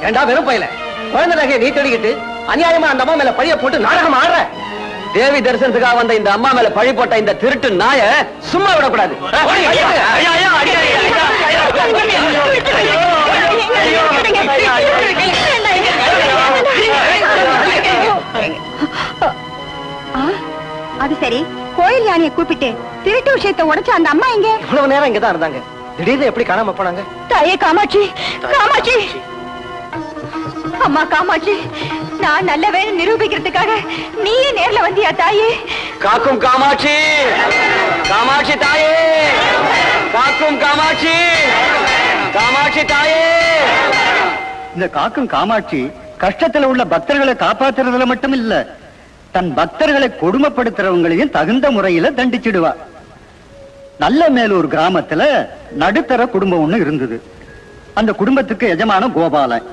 ஏண்டா வெறும் பையல, குழந்தை நகையை நீ தேடிக்கிட்டு அநியாயமா அந்த அம்மா மேல பழிய போட்டு நாடகம் ஆடுற. தேவி தரிசனத்துக்காக வந்த இந்த அம்மா மேல பழி போட்ட இந்த திருட்டு நாய சும்மா விடக்கூடாது. அது சரி, கோயில் யானையை கூப்பிட்டு திருட்டு விஷயத்தை உடைச்ச அந்த அம்மா எங்க? இவ்வளவு நேரம் இங்கதான் இருந்தாங்க, திடீர்னு எப்படி காணாம போனாங்க? தாயே காமாட்சி, காமாட்சி, அம்மா காமாட்சி, நான் நல்லவேன்னு நிரூபிக்கிறதுக்காக நீயே நேர்ல வந்தியா தாயே? காக்கும் காமாட்சி, காமாட்சி தாயே, காக்கும் காமாட்சி, காமாட்சி தாயே. இந்த காக்கும் காமாட்சி கஷ்டத்துல உள்ள பக்தர்களை காப்பாத்துறதுல மட்டும் இல்ல, தன் பக்தர்களை கொடுமைப்படுத்துறவங்களையும் தகுந்த முறையில தண்டிச்சிடுவா. நல்ல மேலூர் கிராமத்துல நடுத்தர குடும்பம் ஒண்ணு இருந்தது. அந்த குடும்பத்துக்கு எஜமான கோபாலன்.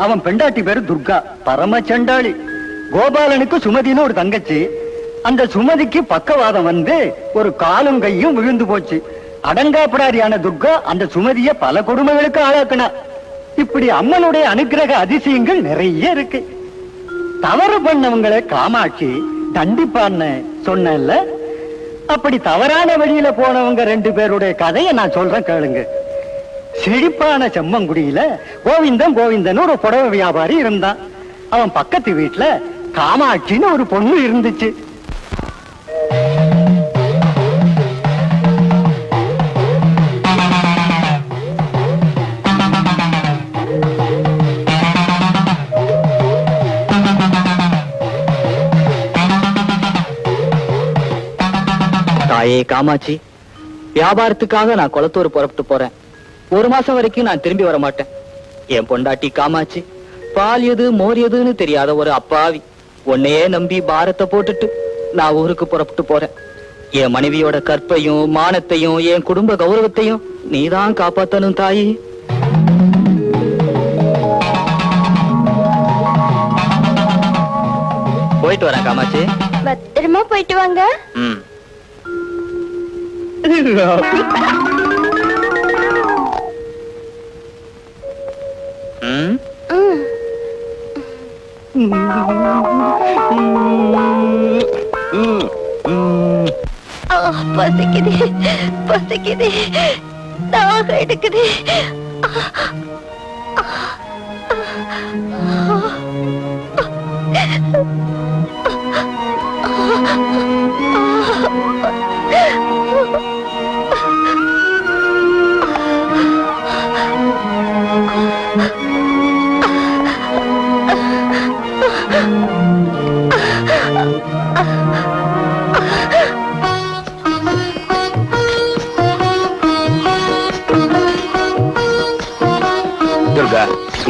அவன் பெண்டாட்டி பேரு துர்கா, பரம சண்டாளி. கோபாலனுக்கு சுமதினு ஒரு தங்கச்சி. அந்த சுமதிக்கு பக்கவாதம் வந்து ஒரு காலும் கையும் விழுந்து போச்சு. அடங்காப்படாரியான துர்கா அந்த சுமதிய பல கொடுமைகளுக்கு ஆளாக்குனா. இப்படி அம்மனுடைய அனுக்கிரக அதிசயங்கள் நிறைய இருக்கு. தவறு பண்ணவங்களை காமாட்சி தண்டிப்பான்னு சொன்னேன்ல, அப்படி தவறான வழியில போனவங்க 2 பேருடைய கதையை நான் சொல்றேன் கேளுங்க. செழிப்பான செம்மங்குடியில கோவிந்தன் ஒரு புடவை வியாபாரி இருந்தான். அவன் பக்கத்து வீட்டுல காமாட்சின்னு ஒரு பொண்ணு இருந்துச்சு. தாயே காமாட்சி, வியாபாரத்துக்காக நான் குளத்தூர் புறப்பட்டு போறேன். 1 மாசம் வரைக்கும் நான் திரும்பி வர மாட்டேன். என் பொண்டாட்டி காமாட்சி பால் எது மோர் எதுன்னு தெரியாத ஒரு அப்பாவி. உன்னையே நம்பி பாரத்தை போட்டுட்டு நான் ஊருக்கு புறப்பட்டு போறேன். என் மனைவியோட கற்பையும் மானத்தையும் என் குடும்ப கௌரவத்தையும் நீதான் காப்பாத்தணும் தாயி. போயிட்டு வரேன் காமாட்சி. பத்திரமா போயிட்டு வாங்க. பசிக்குது, பசிக்குது, தாக எடுக்குது.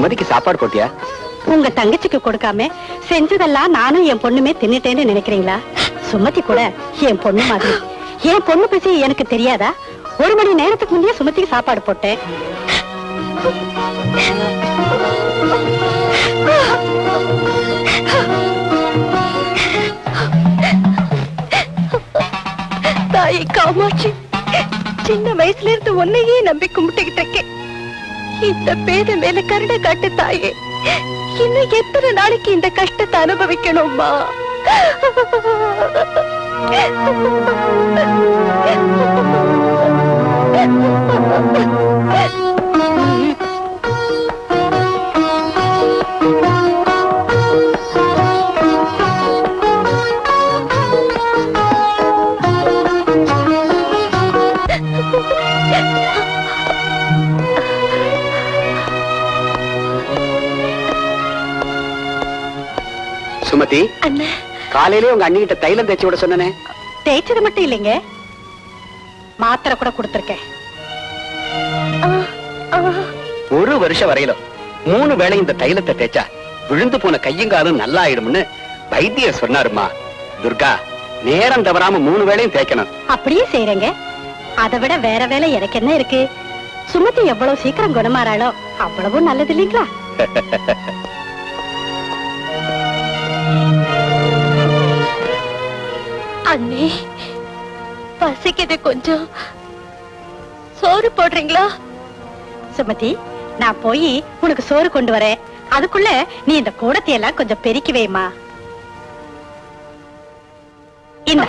சுமதிக்கு சாப்பாடு போட்டியா? உங்க தங்கச்சிக்கு கொடுக்காம செஞ்சதெல்லாம் நானும் என் பொண்ணுமே தின்னுட்டேன்னு நினைக்கிறீங்களா? சுமதி கூட என் பொண்ணு மாதிரி. என் பொண்ணு பத்தி எனக்கு தெரியாதா? 1 மணி நேரத்துக்கு முன்னே சுமதிக்கு சாப்பாடு போட்டேன். தாயை காமாட்சி, சின்ன வயசுல இருந்து உன்னையே நம்பி கும்பிட்டுக்கிட்டு இருக்கேன். இந்த பேத மேல கருணை காட்டு தாயே. இன்னும் எத்தனை நாளைக்கு இந்த கஷ்டத்தை அனுபவிக்கணும்மா? சுமதி, அண்ணா, காலையிலே உங்க அண்ணிகிட்ட தைலம் தேய்ச்சி விட சொன்னனே. தேய்ச்சது மட்டும் இல்லைங்க, மாத்திரை கூட கொடுத்திருக்கேன். 1 வருஷம் வரையிலும் 3 வேளை இந்த தைலத்தை தேய்ச்சா விழுந்து போன கையங்காலும் நல்லா ஆயிடும்னு வைத்தியர் சொன்னாருமா. துர்கா, நேரம் தவறாம 3 வேளையும் தேய்க்கணும். அப்படியே செய்யறேங்க. அதை விட வேற வேலை எனக்கு என்ன இருக்கு? சுமதி எவ்வளவு சீக்கிரம் குணமாறாளோ அவ்வளவும் நல்லது இல்லைங்களா? அண்ணே, பசிக்குது, கொஞ்சம் சோறு போடுறீங்களா? சுமதி, நான் போய் உனக்கு சோறு கொண்டு வரேன். அதுக்குள்ள நீ இந்த கூடத்தை எல்லாம் கொஞ்சம் பெருக்கி வைமா. இந்த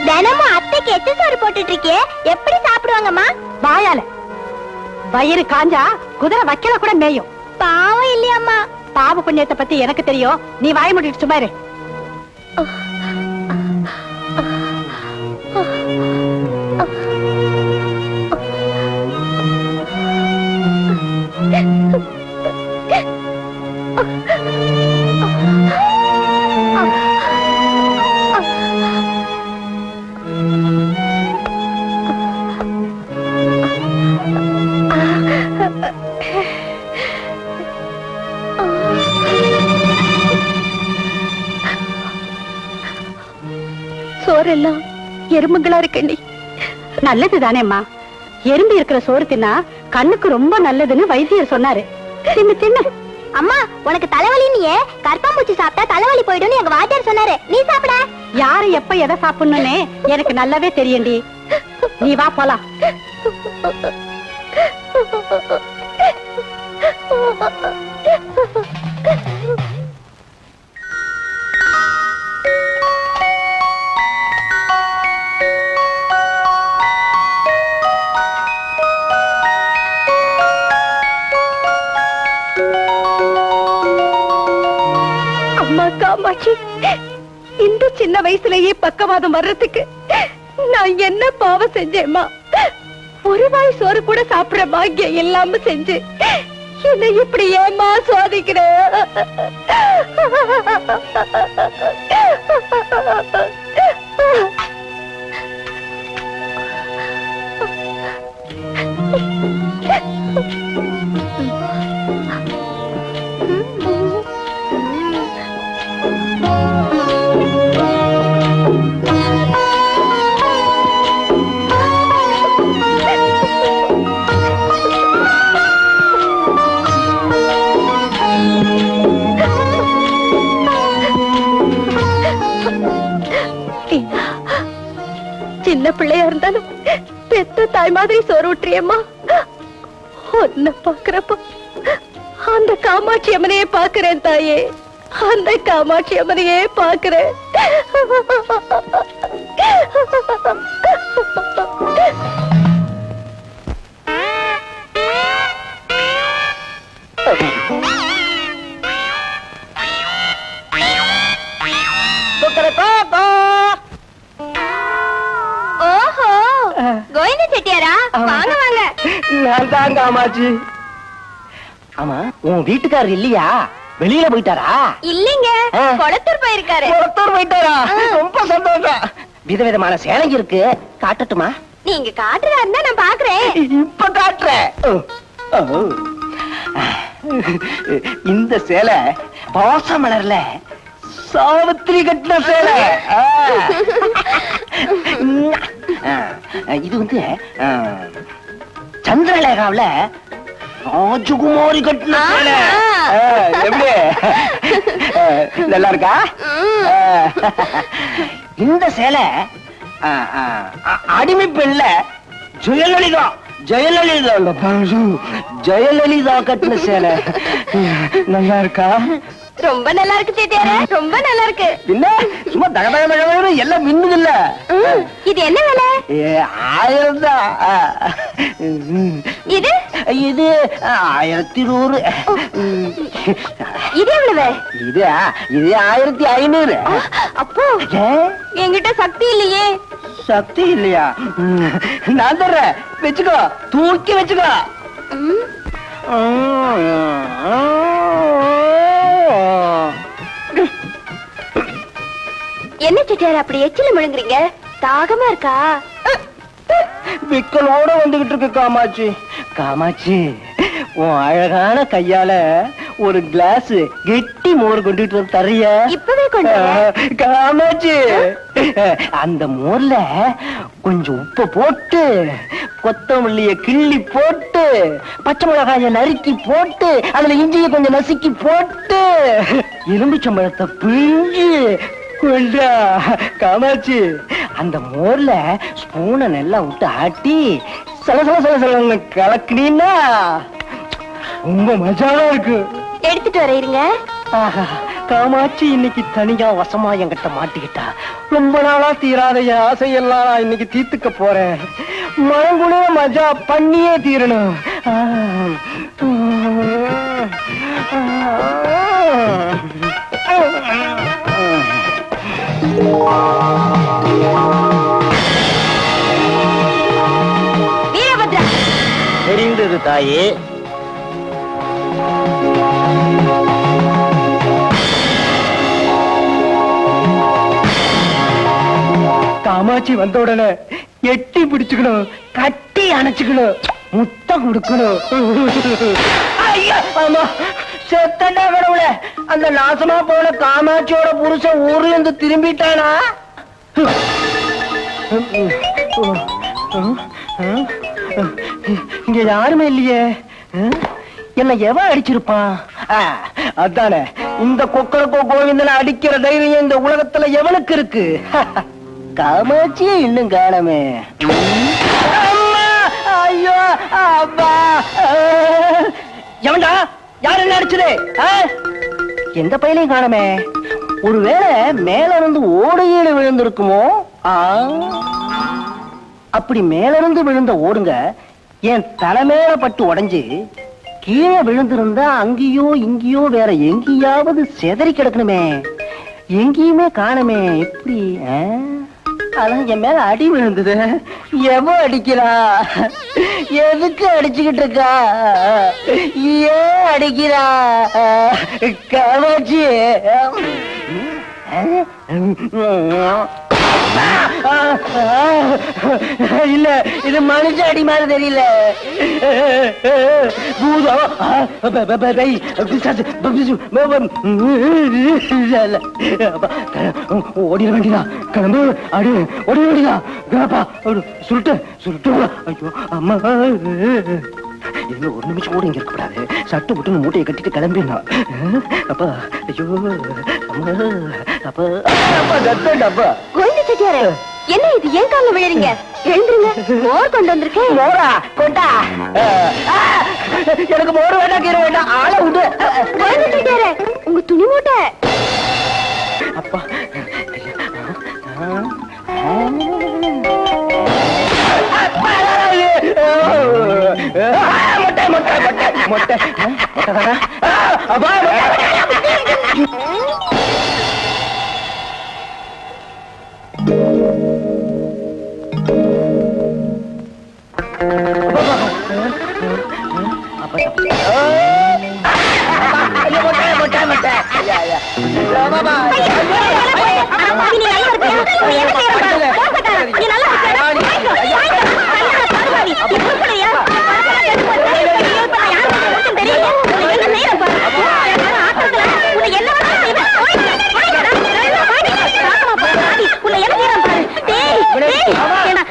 தினமும் அத்தைக்கு எட்டு சோறு போட்டுட்டு இருக்கே, எப்படி சாப்பிடுவாங்கம்மா? வாயால. வயிறு காஞ்சா குதிரை வைக்கல கூட மேயும். பாவம் இல்லையாம்மா? பாவ புண்ணியத்தை பத்தி எனக்கு தெரியும். நீ வாய மூடிட்டு சும்மா இரு. சோறெல்லாம் எறும்புகளா இருக்கண்டி. நல்லது தானேம்மா. எறும்பு இருக்கிற சோறு தின்னா கண்ணுக்கு ரொம்ப நல்லதுன்னு வைத்தியர் சொன்னாரு. தின்னு தின்னு. அம்மா, உனக்கு தலைவலின்னு கற்பாம்பூச்சி சாப்பிட்டா தலைவலி போயிடும்னு எங்க வாத்தியார் சொன்னாரு. நீ சாப்பிட. யாரு எப்ப எதை சாப்பிடணும்னு எனக்கு நல்லாவே தெரியும்டி. நீ வா போலாம். அம்மா காமாட்சி, இந்த சின்ன வயசுலயே பக்கவாதம் வர்றதுக்கு நான் என்ன பாவம் செஞ்சேம்மா? ஒரு வாய் சோறு கூட சாப்பிடுற பாக்கியம் இல்லாம செஞ்சு என்ன இப்படி ஏமா சோதிக்கிற? சின்ன பிள்ளையா இருந்தாலும் பெத்த தாய் மாதிரி சோறு ஊற்றியம்மா. உன்னை பாக்குறப்ப அந்த காமாட்சி அம்மனையே பாக்குறேன் தாயே, அந்த காமாட்சி அம்மனையே பாக்குறேன். ஓஹோ, கோவிந்த செட்டியாரா, வாங்க வாங்க. நான் தான் காமாட்சி. ஆமா, உன் வீட்டுக்காரர் இல்லையா? வெளியில போயிட்டாரா? இல்லைங்க, கொளத்தூர் போயிருக்காரு. ஒருத்தர் போயிட்டாரா? ரொம்ப சந்தோஷம். விதவிதமான சேலைங்க இருக்கு, காட்டட்டுமா? நீங்க காட்டுறா இருந்தா நான் பாக்குறேன். இப்ப காட்டுறேன். இந்த சேலை பாசமலர்ல சாவித்திரி கட்டின சேலை. இது வந்து சந்திரலேகாவில ராஜகுமாரி கட்டின சேலை. எப்படி நல்லா இருக்கா? இந்த சேலை அடிமை பெண்ல ஜெயலலிதா ஜெயலலிதா கட்டின சேலை. நல்லா இருக்கா? ரொம்ப நல்லா இருக்கு செட்டியாரா, ரொம்ப நல்லா இருக்கு. என்ன சும்மா தகதக எல்லாம் மின்னுது இல்ல? இது என்ன விலை? 1000 தான். இது இது 1100. இது எவ்வளவு? இது 1500. அப்போ என்கிட்ட சக்தி இல்லையே. சக்தி இல்லையா? நான் தர்றேன், வச்சுக்கோ, தூக்கி வச்சுக்கோ. என்ன செட்டியார் அப்படி எச்சில முழுங்குறீங்க? தாகமா இருக்கா? விக்கலோட வந்துகிட்டு இருக்கு காமாட்சி. காமாட்சி, உன் அழகான கையால ஒரு கிளாஸ் கெட்டி மோர் கொண்டுட்டு வந்து தர்றிய? இப்பவே கொண்டு வரேன். காமாட்சி, அந்த மோர்ல கொஞ்சம் உப்பு போட்டு, கொத்தமல்லிய கிள்ளி போட்டு, பச்சை மிளகாய நறுக்கி போட்டு, அதுல இஞ்சிய கொஞ்சம் நசுக்கி போட்டு, எலும்புச்சம்பழத்தை பிழிஞ்சு கொண்டா. காமாட்சி, அந்த மோர்ல ஸ்பூனை நல்லா விட்டு ஆட்டி சலசல கலக்கினீன்னா ரொம்ப மஜாவா இருக்கு. எடுத்துட்டு வர இருங்க. ஆஹா, காமாட்சி இன்னைக்கு தனியா வசமா என்கிட்ட மாட்டிக்கிட்டா. ரொம்ப நாளா தீராத என் ஆசையெல்லாம் நான் இன்னைக்கு தீர்த்துக்க போறேன். மழங்குளிர மஜா பண்ணியே தீரணும். வீரபத்ரா, தெரிந்தது தாயே. காமாட்சி வந்த உடனே எட்டி பிடிச்சுக்கணும், கட்டி அணைச்சுக்கணும், முத்தம் கொடுக்கணும். ஐயா, ஆமா, செத்தண்டா கடவுளே. அந்த நாசமா போன காமாட்சியோட புருஷன் ஊர்ல இருந்து திரும்பிட்டானா? இங்க யாருமே இல்லையே. என்ன எவன் அடிச்சிருப்பான்? அதானே, இந்த கொக்கரக்கோ கோவிந்தனை அடிக்கிற தைரியம் இந்த உலகத்துல எவனுக்கு இருக்கு? காமாட்சியே இன்னும் காணமே. ஐயோ, அப்பா, எவன்டா? யார் என்ன அடிச்சது? எந்த பையனையும் காணமே. ஒருவேளை மேல இருந்து ஓடையில விழுந்திருக்குமோ? அப்படி மேல இருந்து விழுந்த ஓடுங்க என் தலைமையில பட்டு உடைஞ்சு கீழே விழுந்திருந்தா அங்கேயோ இங்கேயோ வேற எங்கேயாவது செதறி கிடக்கணுமே. எங்கேயுமே காணுமே. எப்படி? அதான் என் மேல அடி விழுந்தது. எவோ அடிக்கிறா? எதுக்கு அடிச்சுக்கிட்டு இருக்கா? ஏன் அடிக்கிறா? காமாட்சி, இல்ல, இது மனுஷ அடி மாதிரி தெரியல. ஓடிட வேண்டியதா? கிளம்பு, அடி, ஓடிட வேண்டியதா? சுருட்டு சுருட்டு. ஐயோ அம்மா, ஒரு நிமிஷம் கூட இங்க இருக்கக்கூடாது. சட்டு புட்டு மூட்டையை கட்டிட்டு கிளம்பினா. அப்பா, ஐயோ அம்மா, அப்பா, அப்பா, கோவிந்த செட்டியாரே, என்ன இது ஏன் கால விழுறீங்க? எழுந்துருங்க. மோர் கொண்டு வந்திருக்கேன். மோரா கொண்டா. எனக்கு மோர் வேண்டாம், கீரை வேண்டாம், ஆளை விடு. உங்க துணி மூட்டை. அப்பா மொட்டை மொட்டை மொட்டை மொட்டை மொட்டை. அப்பா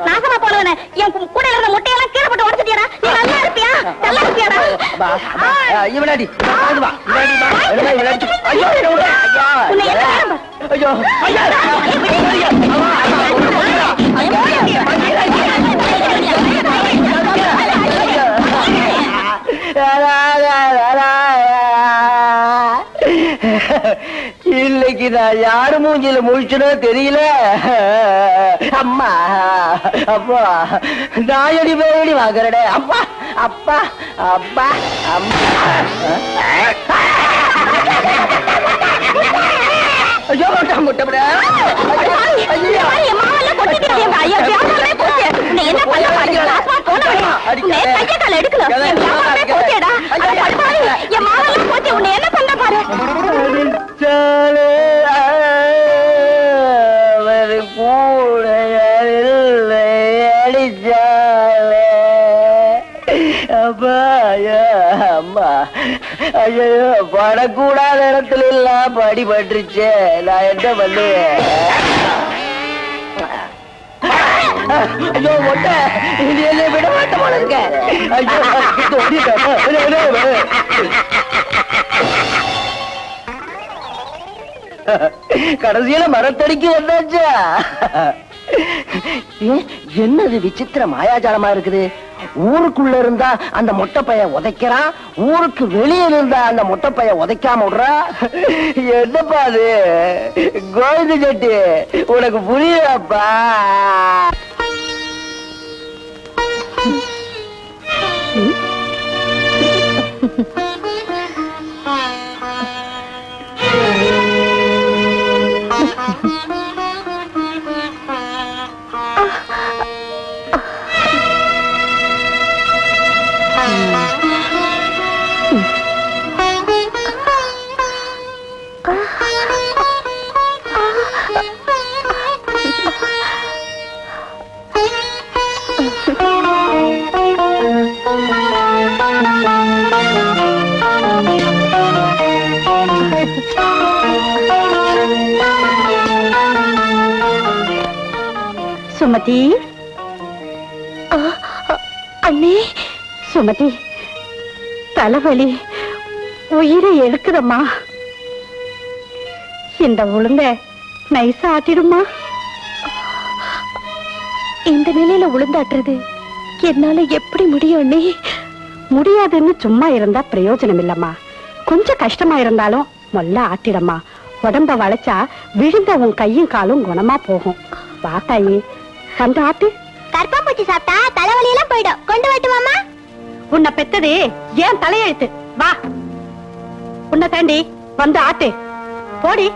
நாசமா போனவன என் கூட இருந்த முட்டையெல்லாம் கீழே போட்டு உடச்சிட்டியா? நீ நல்லா இருப்பியா? நல்லா இருப்பியாடா? இவனாடி ஐயோ ஐயோ இன்னைக்கு நான் யாரு மூஞ்சில முழிச்சுனோ தெரியல. அம்மா அப்பா நாயடி பேடி வாங்குறடே. அப்பா அப்பா அப்பா அம்மா. ஐயோ முட்டை முட்டை. ஐயோ படக்கூடாத இடத்துல எல்லாம் படிபட்டுருச்சு. நான் என்ன பண்ணுவேன்? ஐயோ மொட்டை இது என்ன விட மாட்டேன் போல இருக்க. ஐயோ கடைசியில மரத்தடிக்கு வந்தாச்சா? என்னது விசித்திர மாயாஜாலமா இருக்குது. ஊருக்குள்ள இருந்தா அந்த மொட்டை பைய உதைக்கிறான், ஊருக்கு வெளியே இருந்தா அந்த மொட்டை பைய உதைக்காம விடுறா. என்னப்பா அது கோவிந்த செட்டி, உனக்கு புரியுதாப்பா? சுமதி, அண்ணே. சுமதி, தலைவலி உயிரை எடுக்குதம்மா. இந்த உளுந்த நைசா ஆட்டிடுமா. இந்த நிலையில உளுந்தாட்டுறது என்னால எப்படி முடியும் அண்ணே? முடியாதுன்னு சும்மா இருந்தா பிரயோஜனம் இல்லம்மா. கொஞ்சம் கஷ்டமா இருந்தாலும் மொல்ல ஆட்டிடம்மா. உடம்ப வளைச்சா விழுந்த உன் கையும் காலும் குணமா போகும். வா தாயி, வந்து ஆட்டு. கற்பாம்பூச்சி சாப்பிட்டா தலைவலி எல்லாம் போயிடும். கொண்டு வரட்டுமாமா? உன்னை பெத்தது ஏன் தலையெழுத்து. வா, உன்னை தாண்டி வந்து ஆட்டு. போடி.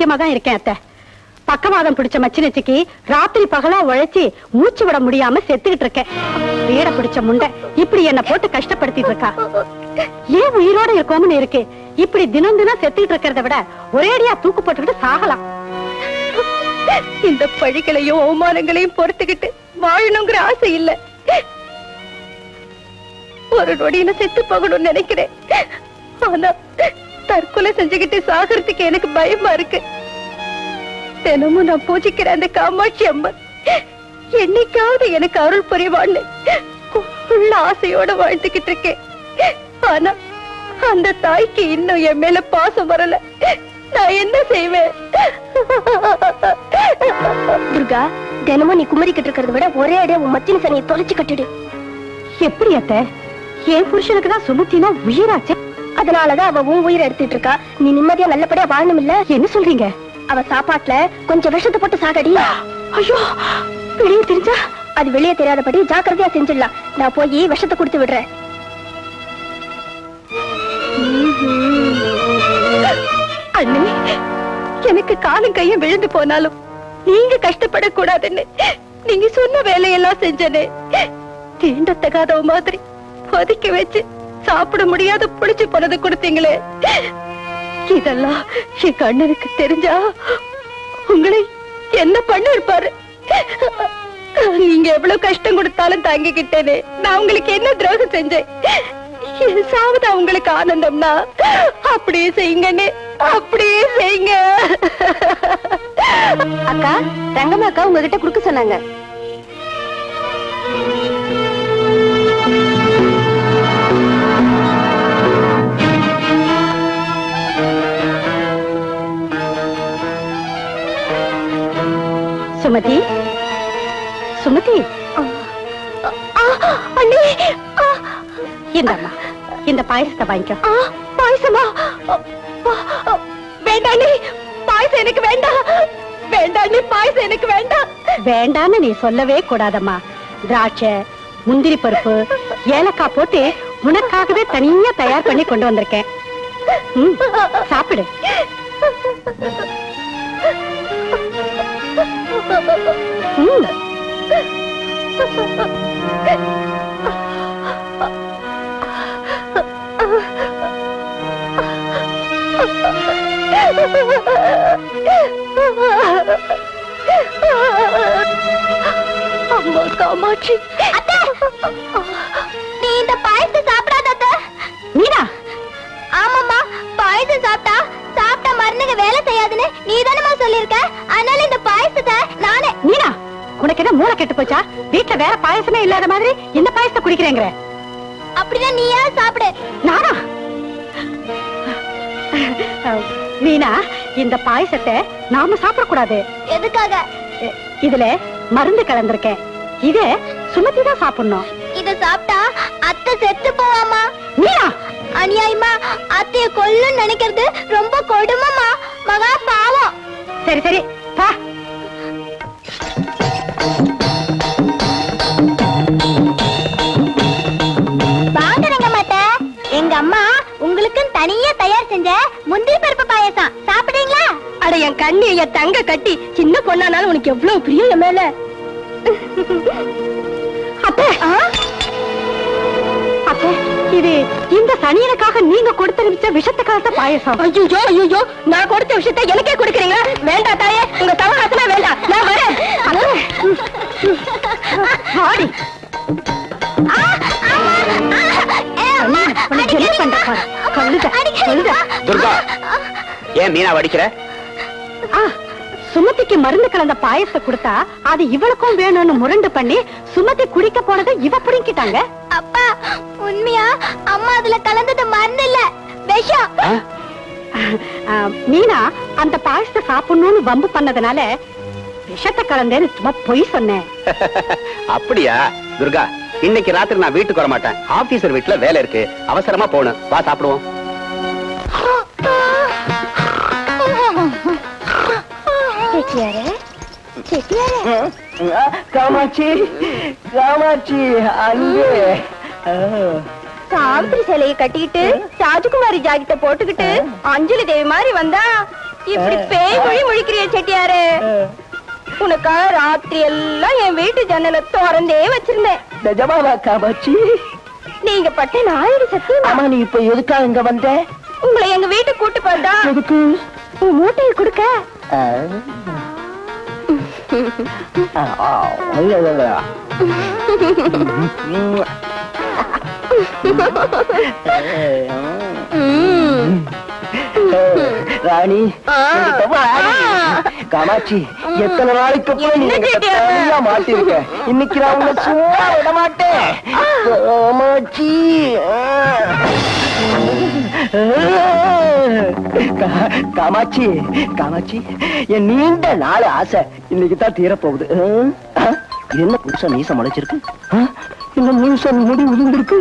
சௌக்கியமா தான் இருக்கேன் அத்தை. பக்கவாதம் பிடிச்ச மச்சினச்சிக்கு ராத்திரி பகலா உழைச்சி மூச்சு விட முடியாம செத்துக்கிட்டு இருக்கேன். வீட பிடிச்ச முண்டை இப்படி என்ன போட்டு கஷ்டப்படுத்திட்டு இருக்கா. ஏன் உயிரோட இருக்கோம்னு இருக்கு. இப்படி தினம் தினம் செத்துக்கிட்டு இருக்கிறத விட ஒரேடியா தூக்கு போட்டுக்கிட்டு சாகலாம். இந்த பழிகளையும் அவமானங்களையும் பொறுத்துக்கிட்டு வாழணுங்கிற ஆசை இல்ல. ஒரு நொடியில செத்து போகணும்னு நினைக்கிறேன். ஆனா தற்கொலை செஞ்சுக்கிட்டு சாகிறதுக்கு எனக்கு பயமா இருக்கு. தினமும் நான் பூஜிக்கிற அந்த காமாட்சி அம்மன் என்னைக்காவது எனக்கு அருள் புரிவான்னு உள்ள ஆசையோட வாழ்ந்துகிட்டு இருக்கேன். ஆனா அந்த தாய்க்கு இன்னும் என் மேல பாசம் வரல. நான் என்ன செய்வேன்? துர்கா, தினமும் நீ குமரிக்கிட்டு இருக்கிறத விட ஒரே அடியா உன் மச்சின சனியை தொலைச்சு கட்டிடு. எப்படி அத்தை? என் புருஷனுக்கு தான் சுமத்தினா உயிராச்சு. அதனாலதான் அவ உன் உயிரை எடுத்துட்டு இருக்கா. நீ நிம்மதியா நல்லபடியா வாழணும் இல்ல? என்ன சொல்றீங்க? அவ சாப்பாட்டுல கொஞ்சம் விஷத்தை போட்டு சாகடி. ஐயோ, வெளியே தெரிஞ்சா? அது வெளியே தெரியாதபடி ஜாக்கிரதையா செஞ்சிடலாம். நான் போய் விஷத்தை கொடுத்து விடுறேன். அண்ணே, எனக்கு காலும் கையும் விழுந்து போனாலும் நீங்க கஷ்டப்படக்கூடாதுன்னு நீங்க சொன்ன வேலையெல்லாம் செஞ்சனே. தீண்டத்தகாதவ மாதிரி ஒதுக்கி வச்சு சாப்பிட முடியாத புடிச்சு போனது கொடுத்தீங்களே. இதெல்லாம் என் கண்ணனுக்கு தெரிஞ்சா உங்களை என்ன பண்ண இருப்பாரு? நீங்க எவ்வளவு கஷ்டம் கொடுத்தாலும் தாங்கிக்கிட்டேனே. நான் உங்களுக்கு என்ன துரோகம் செஞ்சேன்? என் சாவதா உங்களுக்கு ஆனந்தம்னா அப்படியே செய்யுங்கன்னு, அப்படியே செய்யுங்க. அக்கா, ரங்கம்மா அக்கா உங்ககிட்ட குடுக்க சொன்னாங்க. சுமதி, சுமதி, அண்ணே, இந்தம்மா இந்த பாயசத்தை வாங்கிக்கோ. பாயசமா? வேண்டாண்ணே, பாயசம் எனக்கு வேண்டாம். வேண்டாண்ணே, பாயசம் எனக்கு வேண்டாம். வேண்டான்னு நீ சொல்லவே கூடாதம்மா. திராட்சை, முந்திரி பருப்பு, ஏலக்காய் போட்டு உனக்காகவே தனியா தயார் பண்ணி கொண்டு வந்திருக்கேன். சாப்பிடு. அம்மா காமாட்சி, நீ இந்த பாயசத்தை சாப்பிடாத. மீனா? ஆமாம்மா, பாயசம் சாப்பிட்டா மருந்துங்க வேலை செய்யாதுன்னு நீ தானமா சொல்லிருக்க. அதனால இந்த பாயசத்தை நானே. மீனா, உனக்கு என்ன மூளை கெட்டு போச்சா? வீட்டுல வேற பாயசமே இல்லாத மாதிரி இந்த பாயசத்தை குடிக்கிறேங்கிற? அப்படின்னா நீயா சாப்பிடு. நானா? மீனா, இந்த பாயசத்தை நாம சாப்பிடக்கூடாது. எதுக்காக? இதுல மருந்து கலந்திருக்கேன். இத சுமத்தி தான் சாப்பிடணும். இத சாப்பிட்டா அத்தை செத்து போவாமா? மீனா, அநியாயமா அத்தைய கொல்லுன்னு நினைக்கிறது ரொம்ப கொடுமைமா. மகா பாவம். சரி சரி பா. வாங்குறங்க மாட்டே. எங்க அம்மா உங்களுக்கு தனியா தயார் செஞ்ச முந்திரி பருப்பு பாயசம் சாப்பிடுறீங்களா? அட என் கண்ணி, என் தங்க கட்டி, சின்ன பொண்ணானாலும் உனக்கு எவ்வளவு பிரியம் என் மேல. அத்தை, அத்தை, இது இந்த சனியனுக்காக நீங்க கொடுத்தனுப்பிச்ச விஷத்தை கலந்த பாயசம். ஐயோ ஐயோ, நான் கொடுத்த விஷயத்தை எனக்கே கொடுக்கறீங்க. வேண்டாம் தாயே, உங்க தவகாசமே வேண்டாம். நான் வரேன். ஆடி என்ன பண்ற பாரு. கழுத. துர்கா, ஏன் மீனா வடிக்கிற? சுமதிக்கு மருந்து கலந்த பாயசத்தை கொடுத்தா அது இவளுக்கும் வேணும்னு முரண்டு பண்ணி சுமதி குடிக்க போனதை இவ புடிங்கிட்டாங்க. அப்பா, உண்மையா அம்மா அதுல கலந்தது மருந்து இல்ல, விஷம். மீனா அந்த பாயசத்தை சாப்பிடணும்னு வம்பு பண்ணதுனால விஷத்தை கலந்தேன்னு சும்மா பொய் சொன்னேன். அப்படியா? துர்கா, இன்னைக்கு ராத்திரி நான் வீட்டுக்கு வர மாட்டேன். ஆபீசர் வீட்டுல வேலை இருக்கு, அவசரமா போகணும். வா சாப்பிடுவோம். காமாட்சி, காமாட்சி, அங்கே சாவித்திரி சிலையை கட்டிக்கிட்டு ராஜகுமாரி ஜாக்கெட்ட போட்டுக்கிட்டு அஞ்சலி தேவி மாதிரி வந்தா இப்படி பேய் மொழி முழிக்கிறிய செட்டியாரு? உனக்காக ராத்திரி எல்லாம் என் வீட்டு ஜன்னலை திறந்தே வச்சிருந்தேன். நிஜமாவா காமாட்சி? நீங்க பட்ட நாயுடு சத்தியமா? ஆமா, நீ இப்ப எதுக்காக இங்க வந்த? உங்களை எங்க வீட்டுக்கு கூட்டு போறதா? எதுக்கு? உன் மூட்டையை கொடுக்க. ராணி, காமாட்சி, எத்தனை நாளைக்கு அப்புறம் நீங்க தனியா மாட்டிருக்க. இன்னைக்கு நான் உங்களை சும்மா விட மாட்டேன். காமாட்சி, காமாட்சி, காமாட்சி, என் நீண்ட நாள் ஆசை இன்னைக்கு தான் தீரப்போகுது. என்ன புதுசா மீச முளைச்சிருக்கு? இந்த மீச முடி உதிர்ந்திருக்கு.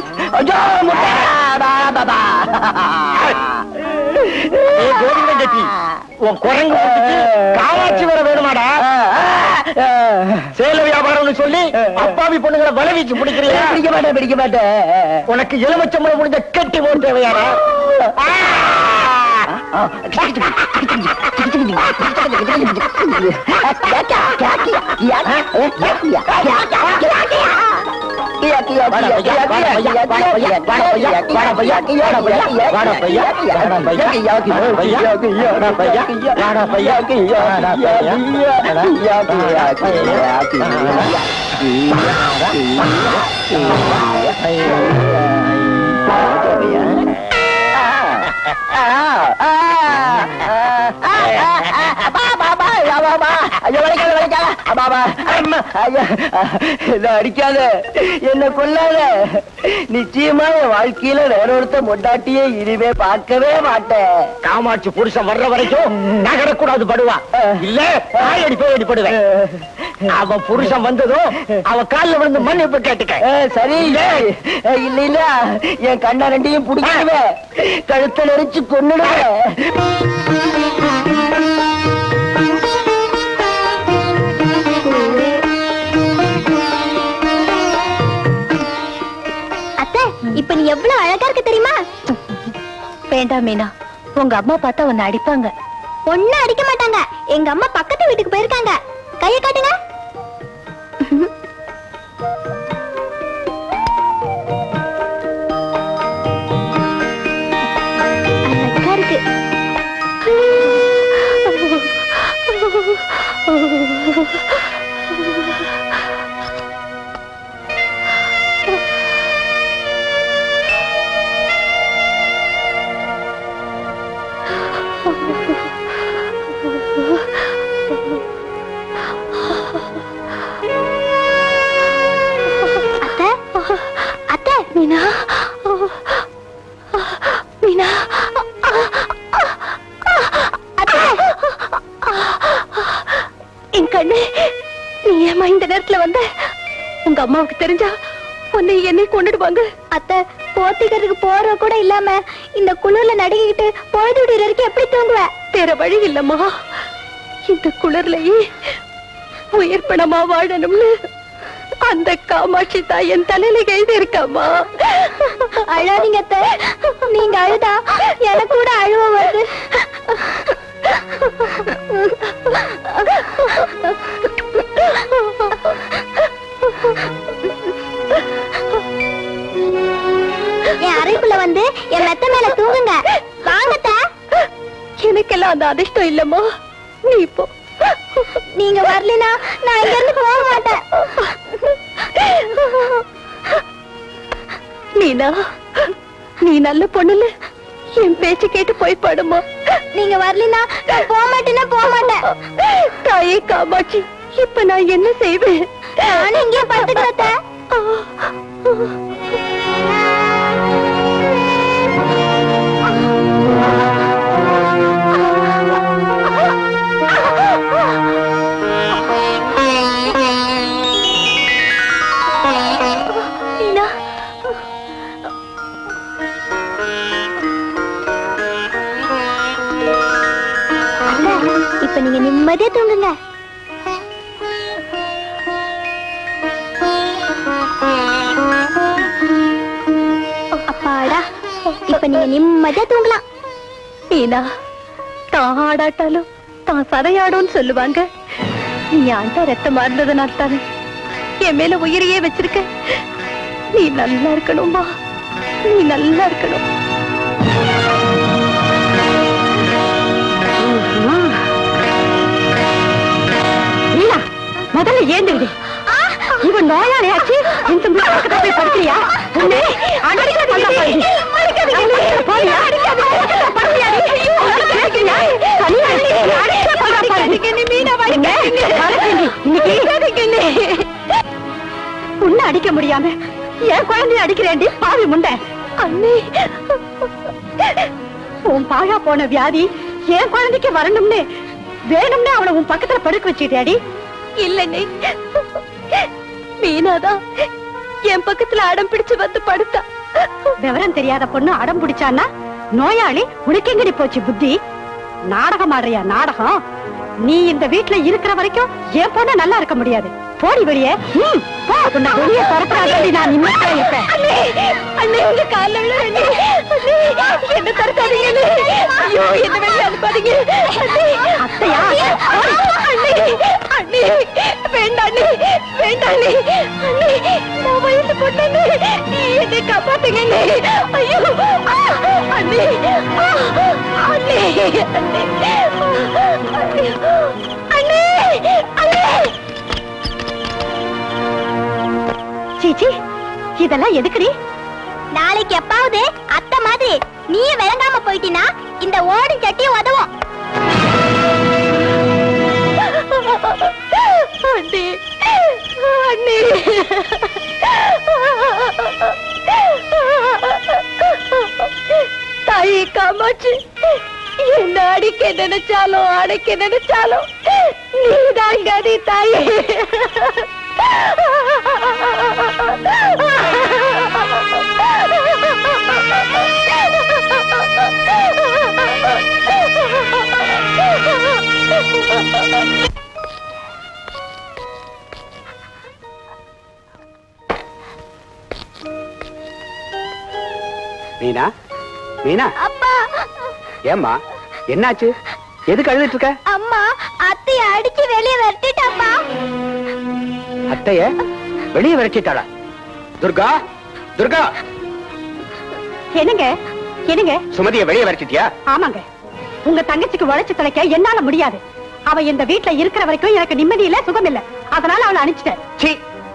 உன் குரங்கு காமாட்சி வர வேணுமாடா? சேல வியாபாரம் சொல்லி அப்பாவி பொண்ணுங்களை வலை வீச்சு பிடிக்கிறியா? பிடிக்க மாட்டேன், பிடிக்க மாட்டேன். உனக்கு எலுமிச்சம்பழம் முடிஞ்ச கட்டி போட்டு தேவையாடா? அடிக்காத, என்ன கொல்லாத. நிச்சயமா என் வாழ்க்கையில வேற ஒருத்த மொண்டாட்டியே இனிமே பார்க்கவே மாட்டேன். காமாட்சி புருஷன் வர்ற வரைக்கும் நகரக்கூடாது படுவா. இல்ல நாய் அடிப்பே அடிப்படுவேன். அவன் புருஷன் வந்ததும் அவ காலில் விழுந்து மன்னிப்பு கேட்டுக்க. சரி, இல்ல இல்ல, என் கண்ணா ரெண்டையும் பிடிச்சிடுவேன், கழுத்தை நெரிச்சு கொன்னுடுவேன். இப்ப நீ எவ்வளவு அழகா இருக்க தெரியுமா? வேண்டாம் மீனா, உங்க அம்மா பார்த்தா உன்னை அடிப்பாங்க. ஒன்னும் அடிக்க மாட்டாங்க. எங்க அம்மா பக்கத்து வீட்டுக்கு போயிருக்காங்க. கையை காட்டுங்க. அழகா இருக்கு. மீனா, மீனா, என் கண்ணு, நீ ஏமா இந்த நேரத்துல வந்த? உங்க அம்மாவுக்கு தெரிஞ்சா உன்னை என்னை கொண்டுடுவாங்க. அத்தை, போத்திக்கிறதுக்கு போற கூட இல்லாம இந்த குளிர்ல நடுங்கிட்டு பொழுது விடுற வரைக்கும் எப்படி தூங்குவ? வேற வழி இல்லம்மா. இந்த குளிர்லயே உயிர் பணமா வாழணும்னு அந்த காமாட்சி தாய் என் தலையில எழுதி இருக்காமா. அழாதீங்க அத்தை. நீங்க அழுதா எனக்கு கூட அழுவ வருது. என் அறைக்குள்ள வந்து என் மெத்த மேல தூங்குங்க. வாங்கத்த. எனக்கெல்லாம் அந்த அதிர்ஷ்டம் இல்லம்மா. நீ இப்போ நீங்க வரலினா நான் இங்க இருந்து போக மாட்டேன். மீனா, நீ நல்ல பொண்ணுல என் பேச்சு கேட்டு போய் படுமா. நீங்க வரலினா நான் போக மாட்டேன்னா போக மாட்டேன். தாயே காமாட்சி, இப்ப நான் என்ன செய்வேன்? நானும் இங்கே படுத்துக்கிறேன். இப்ப நீங்க நிம்மதியா தூங்குங்க. அப்பாடா, இப்ப நீங்க நிம்மதியா தூங்கலாம். மீனா, தான் ஆடாட்டாலும் தான் சதையாடும்னு சொல்லுவாங்க. நீ ஆண்டா ரத்தமா இருந்ததுனால தானே என் மேல உயிரையே வச்சிருக்க. நீ நல்லா இருக்கணும்மா, நீ நல்லா இருக்கணும். முதல்ல ஏந்துடி. இவன் நோயாளியாச்சு இந்த முழுக்க போய் படுக்கிறியா? உன்னை அடிக்க முடியாம என் குழந்தைய அடிக்கிறேன்டி பாவி முண்டை. அண்ணே, உன் பாழா போன வியாதி என் குழந்தைக்கு வரணும்னு வேணும்னு அவளை உன் பக்கத்துல படுக்க வச்சுட்டியாடி? இல்லண்ணே, மீனாதான் என் பக்கத்துல அடம் பிடிச்சு வந்து படுத்தா. விவரம் தெரியாத பொண்ணு அடம் பிடிச்சான்னா நோயாளி உனக்கு எங்கடி போச்சு புத்தி? நாடகம் ஆடுறியா நாடகம்? நீ இந்த வீட்டுல இருக்கிற வரைக்கும் என் பொண்ணு நல்லா இருக்க முடியாது. போடி வெளியே. வெளியே தரப்படாதடி, நான் நிம்மதியா இருப்பேன். அண்ணே, உங்க கால்ல விழுறேன். என்ன தரத்தாதீங்க. ஐயோ, என்ன வெளியே அனுப்பாதீங்க. அத்தையா? அண்ணே, அண்ணே, வேண்டாம் அண்ணே, வேண்டாம் அண்ணே. அண்ணே, நான் வயசு பொண்ணு. என்னை காப்பாத்துங்க அண்ணே. ஐயோ, அண்ணே, அண்ணே, அண்ணே, அண்ணே. சீச்சி, இதெல்லாம் எதுக்குடி? நாளைக்கு எப்பாவது அத்தை மாதிரி நீயே விளங்காம போயிட்டினா இந்த ஓடும் சட்டியும் உதவும். அண்ணே, அண்ணே, தாயே காமாட்சி, என்ன அடிக்க நினைச்சாலும் அடைக்க நினைச்சாலும் நீதான் கதி தாயே. மீனா, மீனா, அப்பா, ஏம்மா என்னாச்சு? எதுக்கு அழுதுட்டு இருக்க? அம்மா அத்தைய அடிச்சு வெளியே விரட்டிட்டாப்பா. அத்தைய வெளியே விரட்டிட்டாளா? துர்கா, துர்கா. என்னங்க என்னங்க? சுமதிய வெளியே விரட்டிட்டியா? ஆமாங்க, உங்க தங்கச்சிக்கு உழைச்சு தலைக்க என்னால முடியாது. அவ இந்த வீட்டுல இருக்கிற வரைக்கும் எனக்கு நிம்மதி இல்ல, சுகம் இல்ல. அதனால அவளை அனுப்பிச்சிட்டேன். சீ,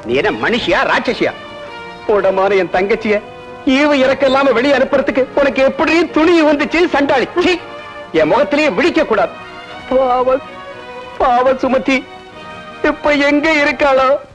நீ என்ன மனுஷியா ராட்சசியா? உடமான என் தங்கச்சிய ஈவு இறக்க இல்லாம வெளியே அனுப்புறதுக்கு உனக்கு எப்படி துணி வந்துச்சு சண்டாளி? சீ, என் முகத்திலேயே விழிக்க கூடாது. பாவ பாவ சுமதி இப்ப எங்க இருக்காளோ?